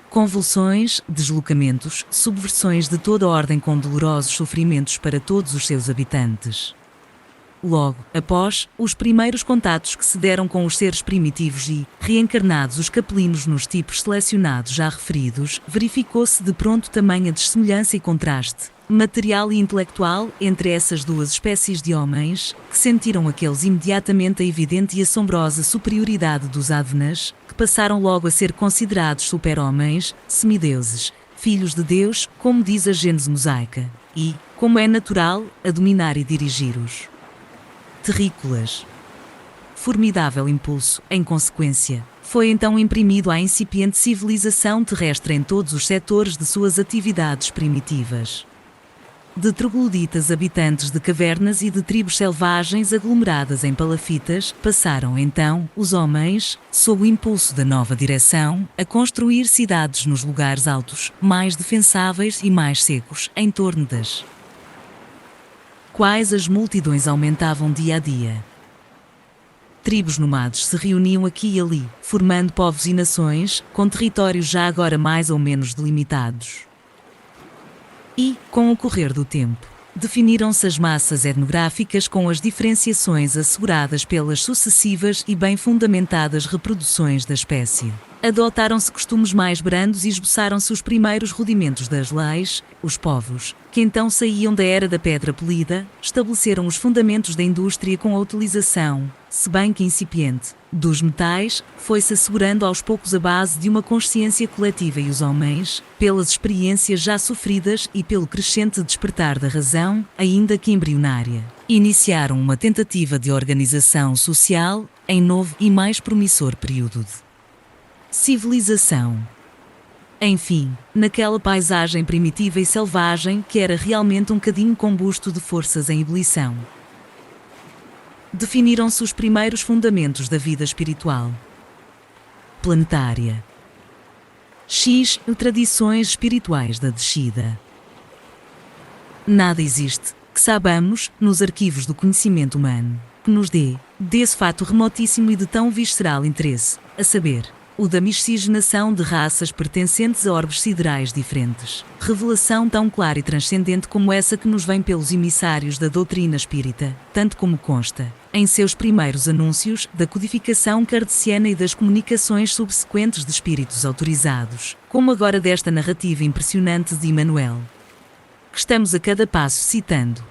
convulsões, deslocamentos, subversões de toda ordem com dolorosos sofrimentos para todos os seus habitantes. Logo, após, os primeiros contatos que se deram com os seres primitivos e, reencarnados os capelinos nos tipos selecionados já referidos, verificou-se de pronto tamanha dessemelhança e contraste, material e intelectual, entre essas duas espécies de homens, que sentiram aqueles imediatamente a evidente e assombrosa superioridade dos Advenas, que passaram logo a ser considerados super-homens, semideuses, filhos de Deus, como diz a Gênese mosaica, e, como é natural, a dominar e dirigir-os terrícolas. Formidável impulso, em consequência, foi então imprimido à incipiente civilização terrestre em todos os setores de suas atividades primitivas. De trogloditas habitantes de cavernas e de tribos selvagens aglomeradas em palafitas, passaram então, os homens, sob o impulso da nova direção, a construir cidades nos lugares altos, mais defensáveis e mais secos, em torno das quais as multidões aumentavam dia a dia. Tribos nomades se reuniam aqui e ali, formando povos e nações, com territórios já agora mais ou menos delimitados. E, com o correr do tempo, definiram-se as massas etnográficas com as diferenciações asseguradas pelas sucessivas e bem fundamentadas reproduções da espécie. Adotaram-se costumes mais brandos e esboçaram-se os primeiros rudimentos das leis. Os povos, que então saíam da era da pedra polida, estabeleceram os fundamentos da indústria com a utilização, se bem que incipiente, dos metais, foi-se assegurando aos poucos a base de uma consciência coletiva e os homens, pelas experiências já sofridas e pelo crescente despertar da razão, ainda que embrionária, iniciaram uma tentativa de organização social em novo e mais promissor período de civilização. Enfim, naquela paisagem primitiva e selvagem que era realmente um cadinho combusto de forças em ebulição, definiram-se os primeiros fundamentos da vida espiritual planetária. X. Tradições espirituais da descida. Nada existe, que saibamos, nos arquivos do conhecimento humano, que nos dê, desse fato remotíssimo e de tão visceral interesse, a saber, o da miscigenação de raças pertencentes a orbes siderais diferentes. Revelação tão clara e transcendente como essa que nos vem pelos emissários da doutrina espírita, tanto como consta, em seus primeiros anúncios, da codificação kardeciana e das comunicações subsequentes de espíritos autorizados, como agora desta narrativa impressionante de Emmanuel, que estamos a cada passo citando.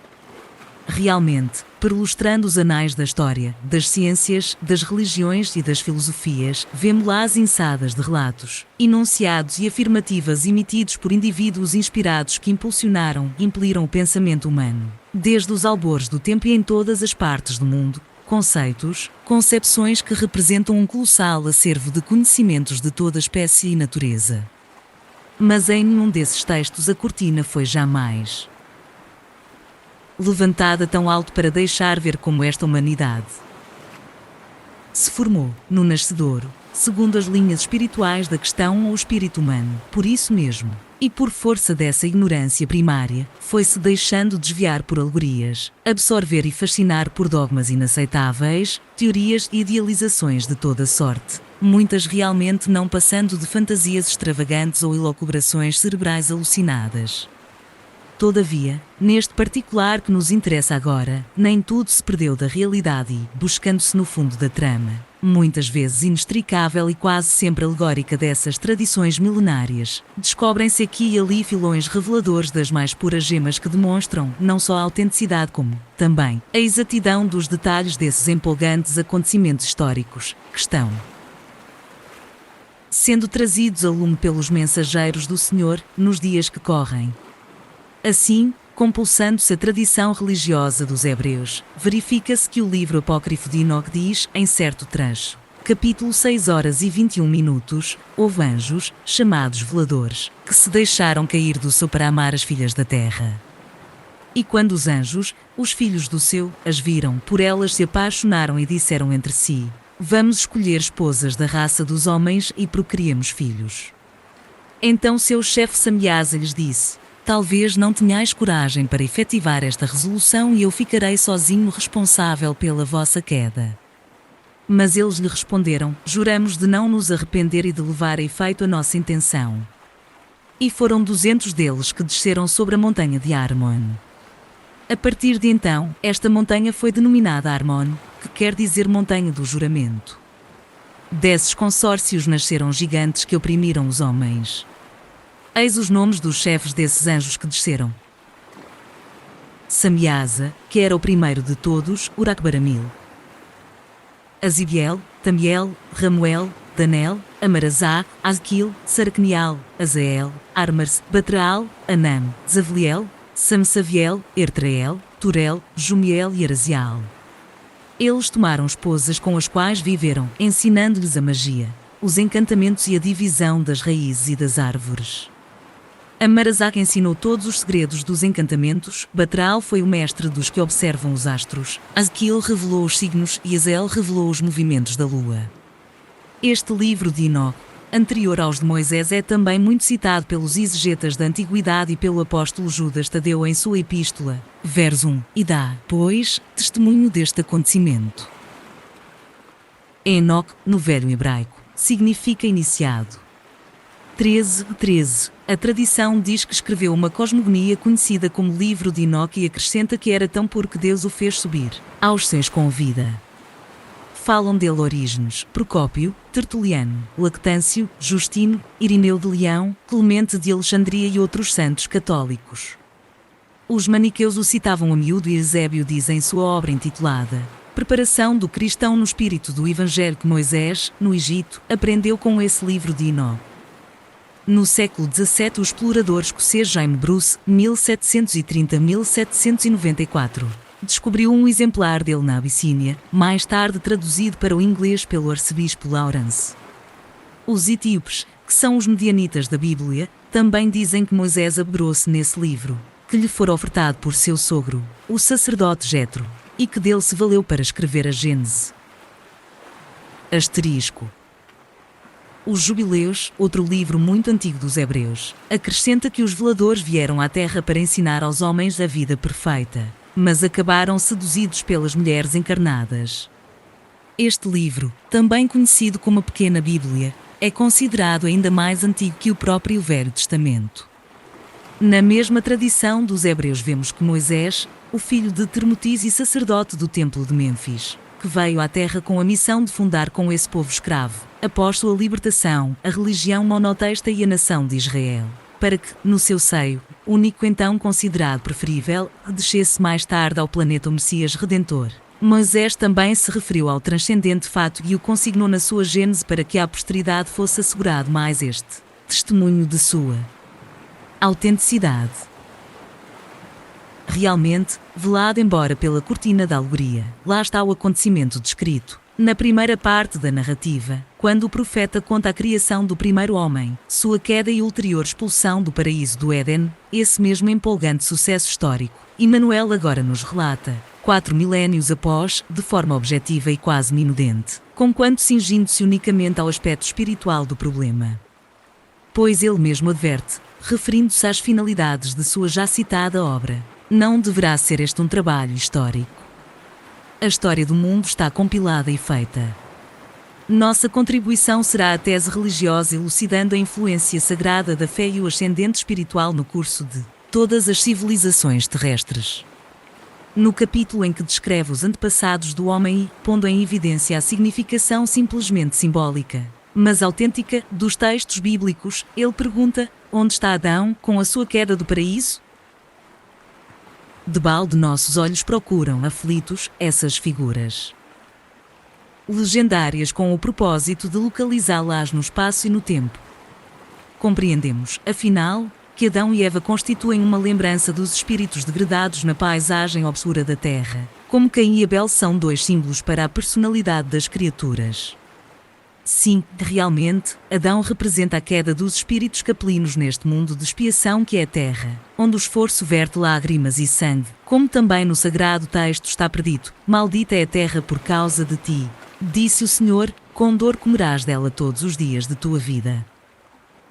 Realmente, perlustrando os anais da história, das ciências, das religiões e das filosofias, vemo-las inçadas de relatos, enunciados e afirmativas emitidos por indivíduos inspirados que impulsionaram e impeliram o pensamento humano, desde os albores do tempo e em todas as partes do mundo, conceitos, concepções que representam um colossal acervo de conhecimentos de toda espécie e natureza. Mas em nenhum desses textos a cortina foi jamais levantada tão alto para deixar ver como esta humanidade se formou, no nascedouro, segundo as linhas espirituais da questão ou o espírito humano. Por isso mesmo, e por força dessa ignorância primária, foi-se deixando desviar por alegorias, absorver e fascinar por dogmas inaceitáveis, teorias e idealizações de toda sorte, muitas realmente não passando de fantasias extravagantes ou elucubrações cerebrais alucinadas. Todavia, neste particular que nos interessa agora, nem tudo se perdeu da realidade e, buscando-se no fundo da trama, muitas vezes inextricável e quase sempre alegórica dessas tradições milenárias, descobrem-se aqui e ali filões reveladores das mais puras gemas que demonstram não só a autenticidade como, também, a exatidão dos detalhes desses empolgantes acontecimentos históricos, que estão sendo trazidos a lume pelos mensageiros do Senhor, nos dias que correm. Assim, compulsando-se a tradição religiosa dos hebreus, verifica-se que o livro apócrifo de Enoque diz, em certo trecho, capítulo 6h21, houve anjos, chamados veladores, que se deixaram cair do céu para amar as filhas da terra. E quando os anjos, os filhos do céu, as viram, por elas se apaixonaram e disseram entre si, vamos escolher esposas da raça dos homens e procriemos filhos. Então seu chefe Samiasa lhes disse, talvez não tenhais coragem para efetivar esta resolução e eu ficarei sozinho responsável pela vossa queda. Mas eles lhe responderam, juramos de não nos arrepender e de levar a efeito a nossa intenção. E foram 200 deles que desceram sobre a montanha de Armon. A partir de então, esta montanha foi denominada Armon, que quer dizer montanha do juramento. Desses consórcios nasceram gigantes que oprimiram os homens. Eis os nomes dos chefes desses anjos que desceram. Samiasa, que era o primeiro de todos, Uracbaramil. Azibiel, Tamiel, Ramuel, Danel, Amarazá, Azquil, Saracnial, Azael, Armars, Batraal, Anam, Zavliel, Samsaviel, Ertrael, Turel, Jumiel e Arazial. Eles tomaram esposas com as quais viveram, ensinando-lhes a magia, os encantamentos e a divisão das raízes e das árvores. Amarazá ensinou todos os segredos dos encantamentos, Batraal foi o mestre dos que observam os astros, Azquil revelou os signos e Azael revelou os movimentos da lua. Este livro de Enoque, anterior aos de Moisés, é também muito citado pelos exegetas da Antiguidade e pelo apóstolo Judas Tadeu em sua epístola, Versum, e dá, pois, testemunho deste acontecimento. Enoque, no velho hebraico, significa iniciado. 13. A tradição diz que escreveu uma cosmogonia conhecida como Livro de Enoque e acrescenta que era tão puro que Deus o fez subir aos céus com vida. Falam dele Orígenes, Procópio, Tertuliano, Lactâncio, Justino, Irineu de Leão, Clemente de Alexandria e outros santos católicos. Os maniqueus o citavam a miúdo e Eusébio diz em sua obra intitulada Preparação do Cristão no Espírito do Evangelho que Moisés, no Egito, aprendeu com esse livro de Enoque. No século XVII, o explorador escocês Jaime Bruce, 1730-1794, descobriu um exemplar dele na Abissínia, mais tarde traduzido para o inglês pelo arcebispo Lawrence. Os etíopes, que são os medianitas da Bíblia, também dizem que Moisés abrou-se nesse livro, que lhe fora ofertado por seu sogro, o sacerdote Jetro, e que dele se valeu para escrever a Gênese. Asterisco. Os Jubileus, outro livro muito antigo dos Hebreus, acrescenta que os veladores vieram à Terra para ensinar aos homens a vida perfeita, mas acabaram seduzidos pelas mulheres encarnadas. Este livro, também conhecido como a Pequena Bíblia, é considerado ainda mais antigo que o próprio Velho Testamento. Na mesma tradição dos Hebreus vemos que Moisés, o filho de Termotis e sacerdote do Templo de Mênfis, que veio à Terra com a missão de fundar com esse povo escravo, após sua libertação, a religião monoteísta e a nação de Israel, para que, no seu seio, único então considerado preferível, descesse mais tarde ao planeta o Messias Redentor. Moisés também se referiu ao transcendente fato e o consignou na sua Gênese para que à posteridade fosse assegurado mais este testemunho de sua autenticidade. Realmente, velado embora pela cortina da alegoria, lá está o acontecimento descrito, na primeira parte da narrativa, quando o profeta conta a criação do primeiro homem, sua queda e ulterior expulsão do paraíso do Éden, esse mesmo empolgante sucesso histórico. Emmanuel agora nos relata, 4 milénios após, de forma objetiva e quase minudente, conquanto cingindo-se unicamente ao aspecto espiritual do problema. Pois ele mesmo adverte, referindo-se às finalidades de sua já citada obra, não deverá ser este um trabalho histórico. A história do mundo está compilada e feita. Nossa contribuição será a tese religiosa elucidando a influência sagrada da fé e o ascendente espiritual no curso de todas as civilizações terrestres. No capítulo em que descreve os antepassados do homem e, pondo em evidência a significação simplesmente simbólica, mas autêntica, dos textos bíblicos, ele pergunta: onde está Adão, com a sua queda do paraíso? De balde nossos olhos procuram, aflitos, essas figuras legendárias com o propósito de localizá-las no espaço e no tempo. Compreendemos, afinal, que Adão e Eva constituem uma lembrança dos espíritos degradados na paisagem obscura da Terra, como Caim e Abel são dois símbolos para a personalidade das criaturas. Sim, realmente, Adão representa a queda dos espíritos capelinos neste mundo de expiação que é a Terra, onde o esforço verte lágrimas e sangue, como também no sagrado texto está predito: maldita é a terra por causa de ti, disse o Senhor, com dor comerás dela todos os dias de tua vida.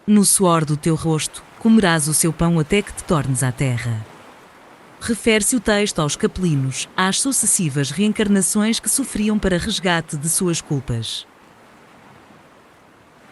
No suor do teu rosto, comerás o seu pão até que te tornes à terra. Refere-se o texto aos capelinos, às sucessivas reencarnações que sofriam para resgate de suas culpas.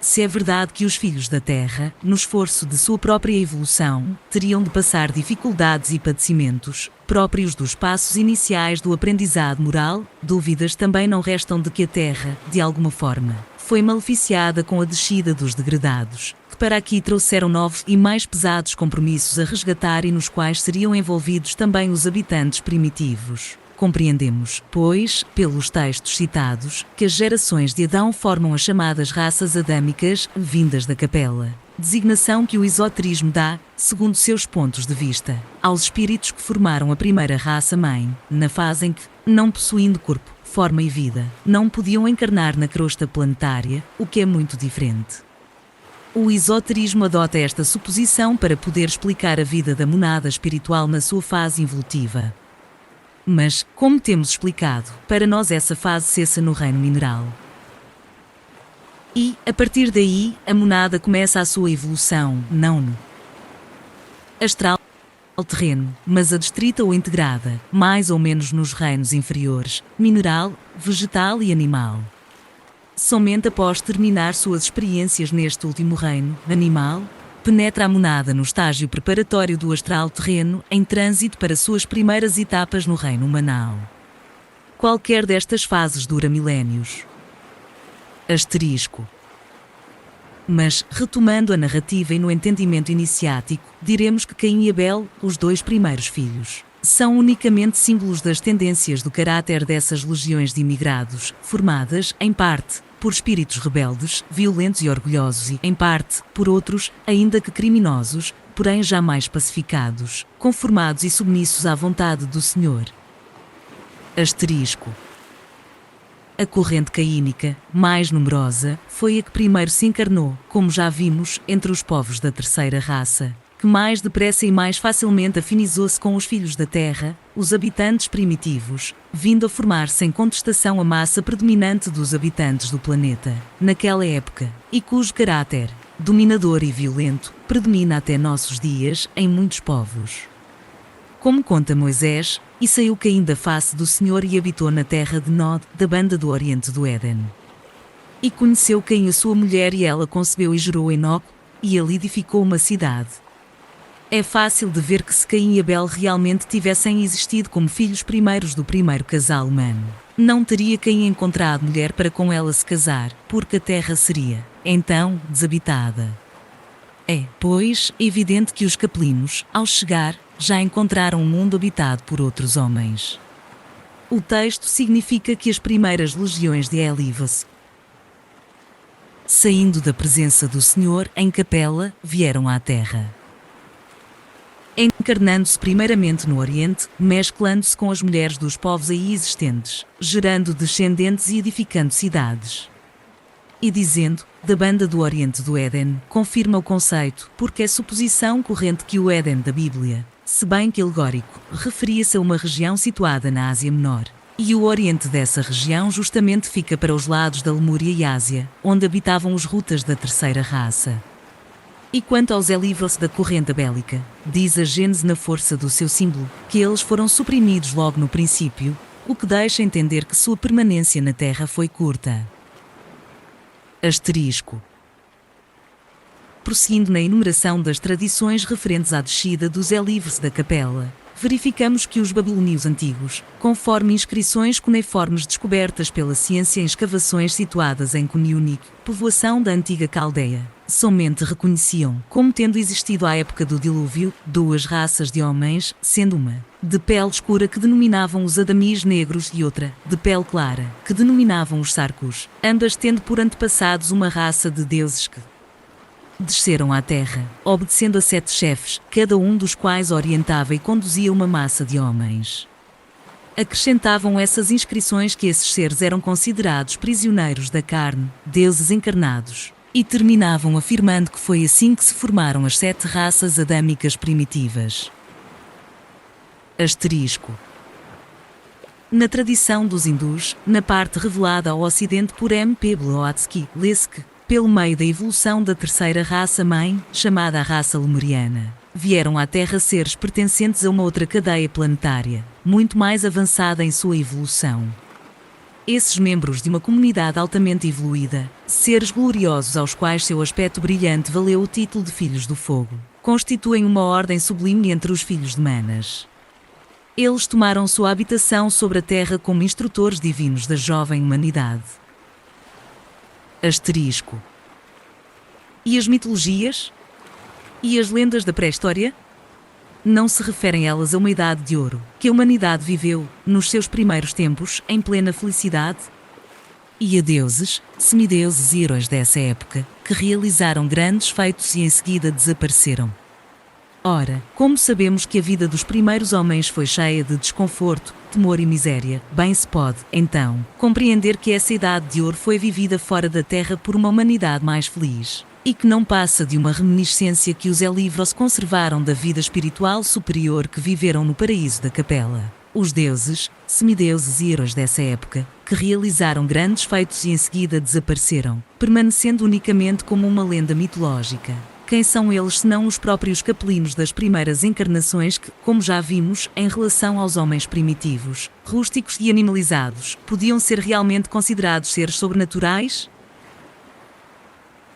Se é verdade que os filhos da Terra, no esforço de sua própria evolução, teriam de passar dificuldades e padecimentos, próprios dos passos iniciais do aprendizado moral, dúvidas também não restam de que a Terra, de alguma forma, foi maleficiada com a descida dos degradados, que para aqui trouxeram novos e mais pesados compromissos a resgatar e nos quais seriam envolvidos também os habitantes primitivos. Compreendemos, pois, pelos textos citados, que as gerações de Adão formam as chamadas raças adâmicas, vindas da capela, designação que o esoterismo dá, segundo seus pontos de vista, aos espíritos que formaram a primeira raça-mãe, na fase em que, não possuindo corpo, forma e vida, não podiam encarnar na crosta planetária, o que é muito diferente. O esoterismo adota esta suposição para poder explicar a vida da monada espiritual na sua fase evolutiva. Mas, como temos explicado, para nós essa fase cessa no reino mineral. E, a partir daí, a monada começa a sua evolução, não no astral terreno, mas adstrita ou integrada, mais ou menos nos reinos inferiores, mineral, vegetal e animal. Somente após terminar suas experiências neste último reino, animal, penetra a monada no estágio preparatório do astral terreno, em trânsito para suas primeiras etapas no reino humanal. qualquer destas fases dura milénios. Asterisco. Mas, retomando a narrativa e no entendimento iniciático, diremos que Caim e Abel, os dois primeiros filhos, são unicamente símbolos das tendências do caráter dessas legiões de imigrados, formadas, em parte, por espíritos rebeldes, violentos e orgulhosos e, em parte, por outros, ainda que criminosos, porém jamais pacificados, conformados e submissos à vontade do Senhor. Asterisco. A corrente caínica, mais numerosa, foi a que primeiro se encarnou, como já vimos, entre os povos da terceira raça, que mais depressa e mais facilmente afinizou-se com os filhos da terra, os habitantes primitivos, vindo a formar sem contestação a massa predominante dos habitantes do planeta, naquela época, e cujo caráter, dominador e violento, predomina até nossos dias em muitos povos. Como conta Moisés, e saiu Caim da face do Senhor e habitou na terra de Nod, da banda do oriente do Éden. E conheceu Caim a sua mulher e ela concebeu e gerou Enoque, e ele edificou uma cidade. É fácil de ver que se Caim e Abel realmente tivessem existido como filhos primeiros do primeiro casal humano, não teria Caim encontrado mulher para com ela se casar, porque a terra seria, então, desabitada. É, pois, evidente que os capelinos, ao chegar, já encontraram um mundo habitado por outros homens. O texto significa que as primeiras legiões de Elivas, saindo da presença do Senhor em capela, vieram à terra, encarnando-se primeiramente no Oriente, mesclando-se com as mulheres dos povos aí existentes, gerando descendentes e edificando cidades. E dizendo, da banda do Oriente do Éden, confirma o conceito, porque é suposição corrente que o Éden da Bíblia, se bem que alegórico, referia-se a uma região situada na Ásia Menor. E o Oriente dessa região justamente fica para os lados da Lemúria e Ásia, onde habitavam os rutas da terceira raça. E quanto aos Elivos da corrente bélica, diz a Gênese na força do seu símbolo, que eles foram suprimidos logo no princípio, o que deixa entender que sua permanência na Terra foi curta. Asterisco. Prosseguindo na enumeração das tradições referentes à descida dos Elivos da capela, verificamos que os babilônios antigos, conforme inscrições cuneiformes descobertas pela ciência em escavações situadas em Cuniunic, povoação da antiga Caldeia, somente reconheciam, como tendo existido à época do dilúvio, duas raças de homens, sendo uma, de pele escura que denominavam os Adamis negros e outra, de pele clara, que denominavam os Sarcos, ambas tendo por antepassados uma raça de deuses que desceram à terra, obedecendo a 7 chefes, cada um dos quais orientava e conduzia uma massa de homens. Acrescentavam essas inscrições que esses seres eram considerados prisioneiros da carne, deuses encarnados, e terminavam afirmando que foi assim que se formaram as 7 raças adâmicas primitivas. Asterisco. Na tradição dos hindus, na parte revelada ao ocidente por M. P. Blavatsky, lê-se que, pelo meio da evolução da terceira raça-mãe, chamada a raça lemuriana, vieram à Terra seres pertencentes a uma outra cadeia planetária, muito mais avançada em sua evolução. Esses membros de uma comunidade altamente evoluída, seres gloriosos aos quais seu aspecto brilhante valeu o título de Filhos do Fogo, constituem uma ordem sublime entre os filhos de Manas. Eles tomaram sua habitação sobre a Terra como instrutores divinos da jovem humanidade. Asterisco. E as mitologias? E as lendas da pré-história? Não se referem elas a uma idade de ouro, que a humanidade viveu, nos seus primeiros tempos, em plena felicidade? E a deuses, semideuses e heróis dessa época, que realizaram grandes feitos e em seguida desapareceram. Ora, como sabemos que a vida dos primeiros homens foi cheia de desconforto, temor e miséria, bem se pode, então, compreender que essa idade de ouro foi vivida fora da Terra por uma humanidade mais feliz, e que não passa de uma reminiscência que os Elivros conservaram da vida espiritual superior que viveram no paraíso da Capela. Os deuses, semideuses e heróis dessa época, que realizaram grandes feitos e em seguida desapareceram, permanecendo unicamente como uma lenda mitológica. Quem são eles senão os próprios capelinos das primeiras encarnações que, como já vimos, em relação aos homens primitivos, rústicos e animalizados, podiam ser realmente considerados seres sobrenaturais?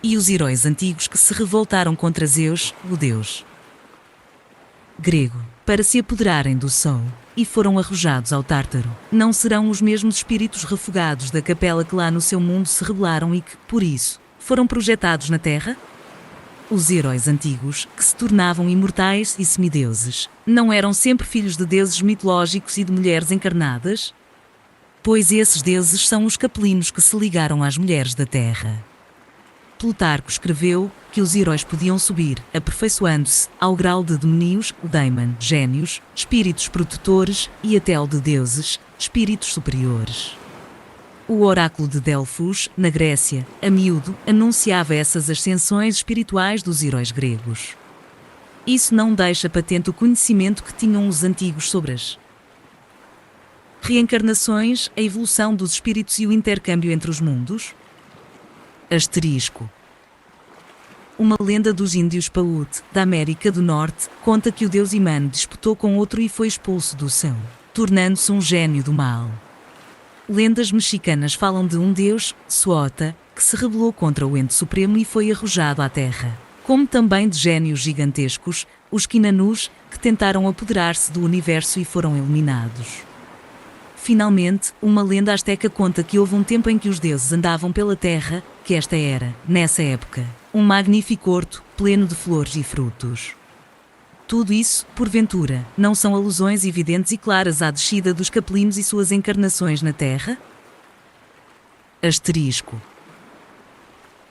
E os heróis antigos que se revoltaram contra Zeus, o deus grego, para se apoderarem do Sol, e foram arrojados ao Tártaro. Não serão os mesmos espíritos refugados da capela que lá no seu mundo se rebelaram e que, por isso, foram projetados na Terra? Os heróis antigos, que se tornavam imortais e semideuses, não eram sempre filhos de deuses mitológicos e de mulheres encarnadas? Pois esses deuses são os capelinos que se ligaram às mulheres da Terra. Plutarco escreveu que os heróis podiam subir, aperfeiçoando-se, ao grau de demoníos, daimon, gênios, espíritos protetores e até ao de deuses, espíritos superiores. O oráculo de Delfos, na Grécia, a miúdo, anunciava essas ascensões espirituais dos heróis gregos. Isso não deixa patente o conhecimento que tinham os antigos sobre as reencarnações, a evolução dos espíritos e o intercâmbio entre os mundos? Asterisco. Uma lenda dos índios Paiute, da América do Norte, conta que o deus Imã disputou com outro e foi expulso do céu, tornando-se um gênio do mal. Lendas mexicanas falam de um deus, Suota, que se rebelou contra o ente supremo e foi arrojado à terra, como também de gênios gigantescos, os Quinanus, que tentaram apoderar-se do universo e foram eliminados. Finalmente, uma lenda asteca conta que houve um tempo em que os deuses andavam pela terra, que esta era, nessa época, um magnífico horto, pleno de flores e frutos. Tudo isso, porventura, não são alusões evidentes e claras à descida dos capelinos e suas encarnações na Terra? Asterisco.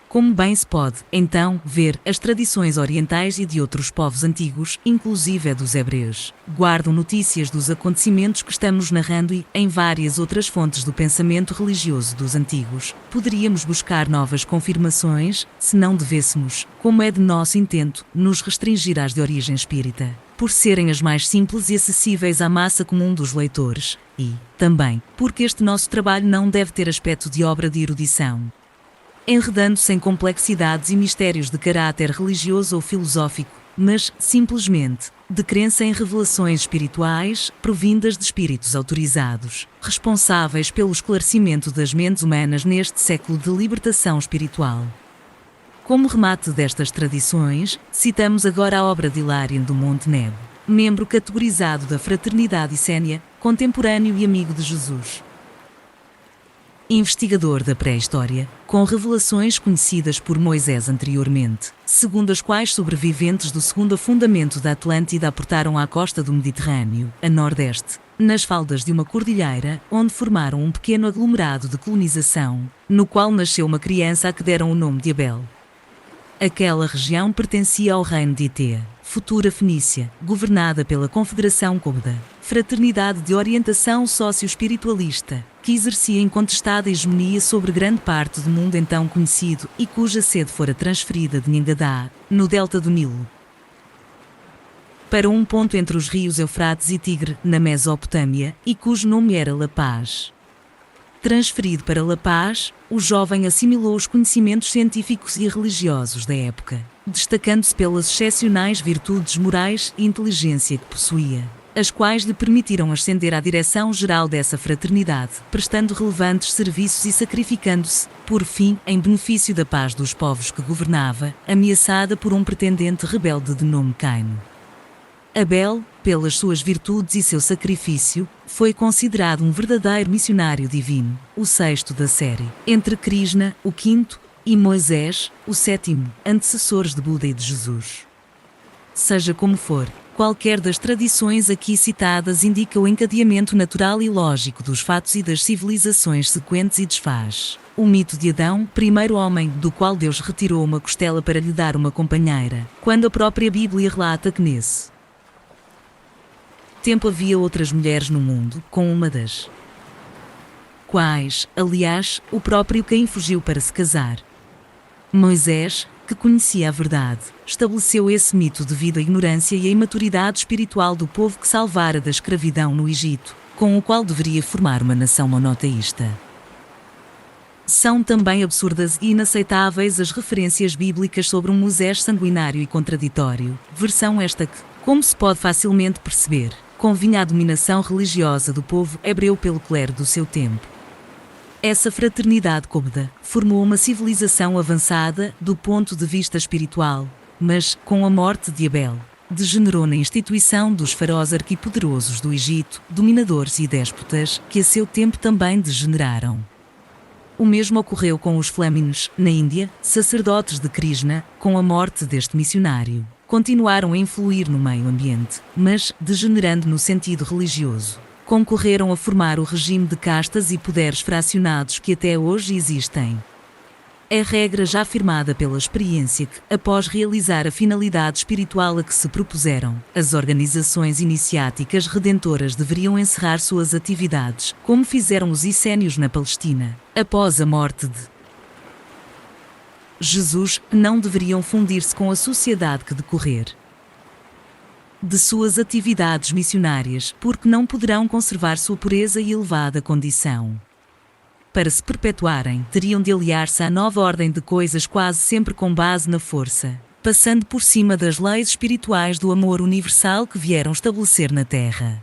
Como bem se pode, então, ver, as tradições orientais e de outros povos antigos, inclusive a dos hebreus, guardam notícias dos acontecimentos que estamos narrando e, em várias outras fontes do pensamento religioso dos antigos, poderíamos buscar novas confirmações, se não devêssemos, como é de nosso intento, nos restringir às de origem espírita, por serem as mais simples e acessíveis à massa comum dos leitores, e, também, porque este nosso trabalho não deve ter aspecto de obra de erudição, enredando-se em complexidades e mistérios de caráter religioso ou filosófico, mas, simplesmente, de crença em revelações espirituais, provindas de espíritos autorizados, responsáveis pelo esclarecimento das mentes humanas neste século de libertação espiritual. Como remate destas tradições, citamos agora a obra de Hilarion do Monte Nebo, membro categorizado da Fraternidade Essénia, contemporâneo e amigo de Jesus. Investigador da pré-história, com revelações conhecidas por Moisés anteriormente, segundo as quais sobreviventes do segundo afundamento da Atlântida aportaram à costa do Mediterrâneo, a nordeste, nas faldas de uma cordilheira, onde formaram um pequeno aglomerado de colonização, no qual nasceu uma criança a que deram o nome de Abel. Aquela região pertencia ao reino de Itea, futura Fenícia, governada pela Confederação Cômoda, fraternidade de orientação socio-espiritualista, que exercia incontestada hegemonia sobre grande parte do mundo então conhecido e cuja sede fora transferida de Nhangadá, no delta do Nilo, para um ponto entre os rios Eufrates e Tigre, na Mesopotâmia, e cujo nome era La Paz. Transferido para La Paz, o jovem assimilou os conhecimentos científicos e religiosos da época, destacando-se pelas excepcionais virtudes morais e inteligência que possuía, as quais lhe permitiram ascender à direção-geral dessa fraternidade, prestando relevantes serviços e sacrificando-se, por fim, em benefício da paz dos povos que governava, ameaçada por um pretendente rebelde de nome Caino. Abel, pelas suas virtudes e seu sacrifício, foi considerado um verdadeiro missionário divino, o sexto da série, entre Krishna, o quinto, e Moisés, o sétimo, antecessores de Buda e de Jesus. Seja como for, qualquer das tradições aqui citadas indica o encadeamento natural e lógico dos fatos e das civilizações sequentes e desfaz. O mito de Adão, primeiro homem, do qual Deus retirou uma costela para lhe dar uma companheira, quando a própria Bíblia relata que nesse tempo havia outras mulheres no mundo, com uma das quais, aliás, o próprio Caim fugiu para se casar. Moisés, que conhecia a verdade, estabeleceu esse mito devido à ignorância e à imaturidade espiritual do povo que salvara da escravidão no Egito, com o qual deveria formar uma nação monoteísta. São também absurdas e inaceitáveis as referências bíblicas sobre um Moisés sanguinário e contraditório, versão esta que, como se pode facilmente perceber, convinha à dominação religiosa do povo hebreu pelo clero do seu tempo. Essa fraternidade cômoda formou uma civilização avançada do ponto de vista espiritual, mas, com a morte de Abel, degenerou na instituição dos faraós arquipoderosos do Egito, dominadores e déspotas, que a seu tempo também degeneraram. O mesmo ocorreu com os Flâminos, na Índia, sacerdotes de Krishna, com a morte deste missionário. Continuaram a influir no meio ambiente, mas, degenerando no sentido religioso, concorreram a formar o regime de castas e poderes fracionados que até hoje existem. É regra já afirmada pela experiência que, após realizar a finalidade espiritual a que se propuseram, as organizações iniciáticas redentoras deveriam encerrar suas atividades, como fizeram os essênios na Palestina, após a morte de Jesus, não deveriam fundir-se com a sociedade que decorrer de suas atividades missionárias, porque não poderão conservar sua pureza e elevada condição. Para se perpetuarem, teriam de aliar-se à nova ordem de coisas quase sempre com base na força, passando por cima das leis espirituais do amor universal que vieram estabelecer na Terra.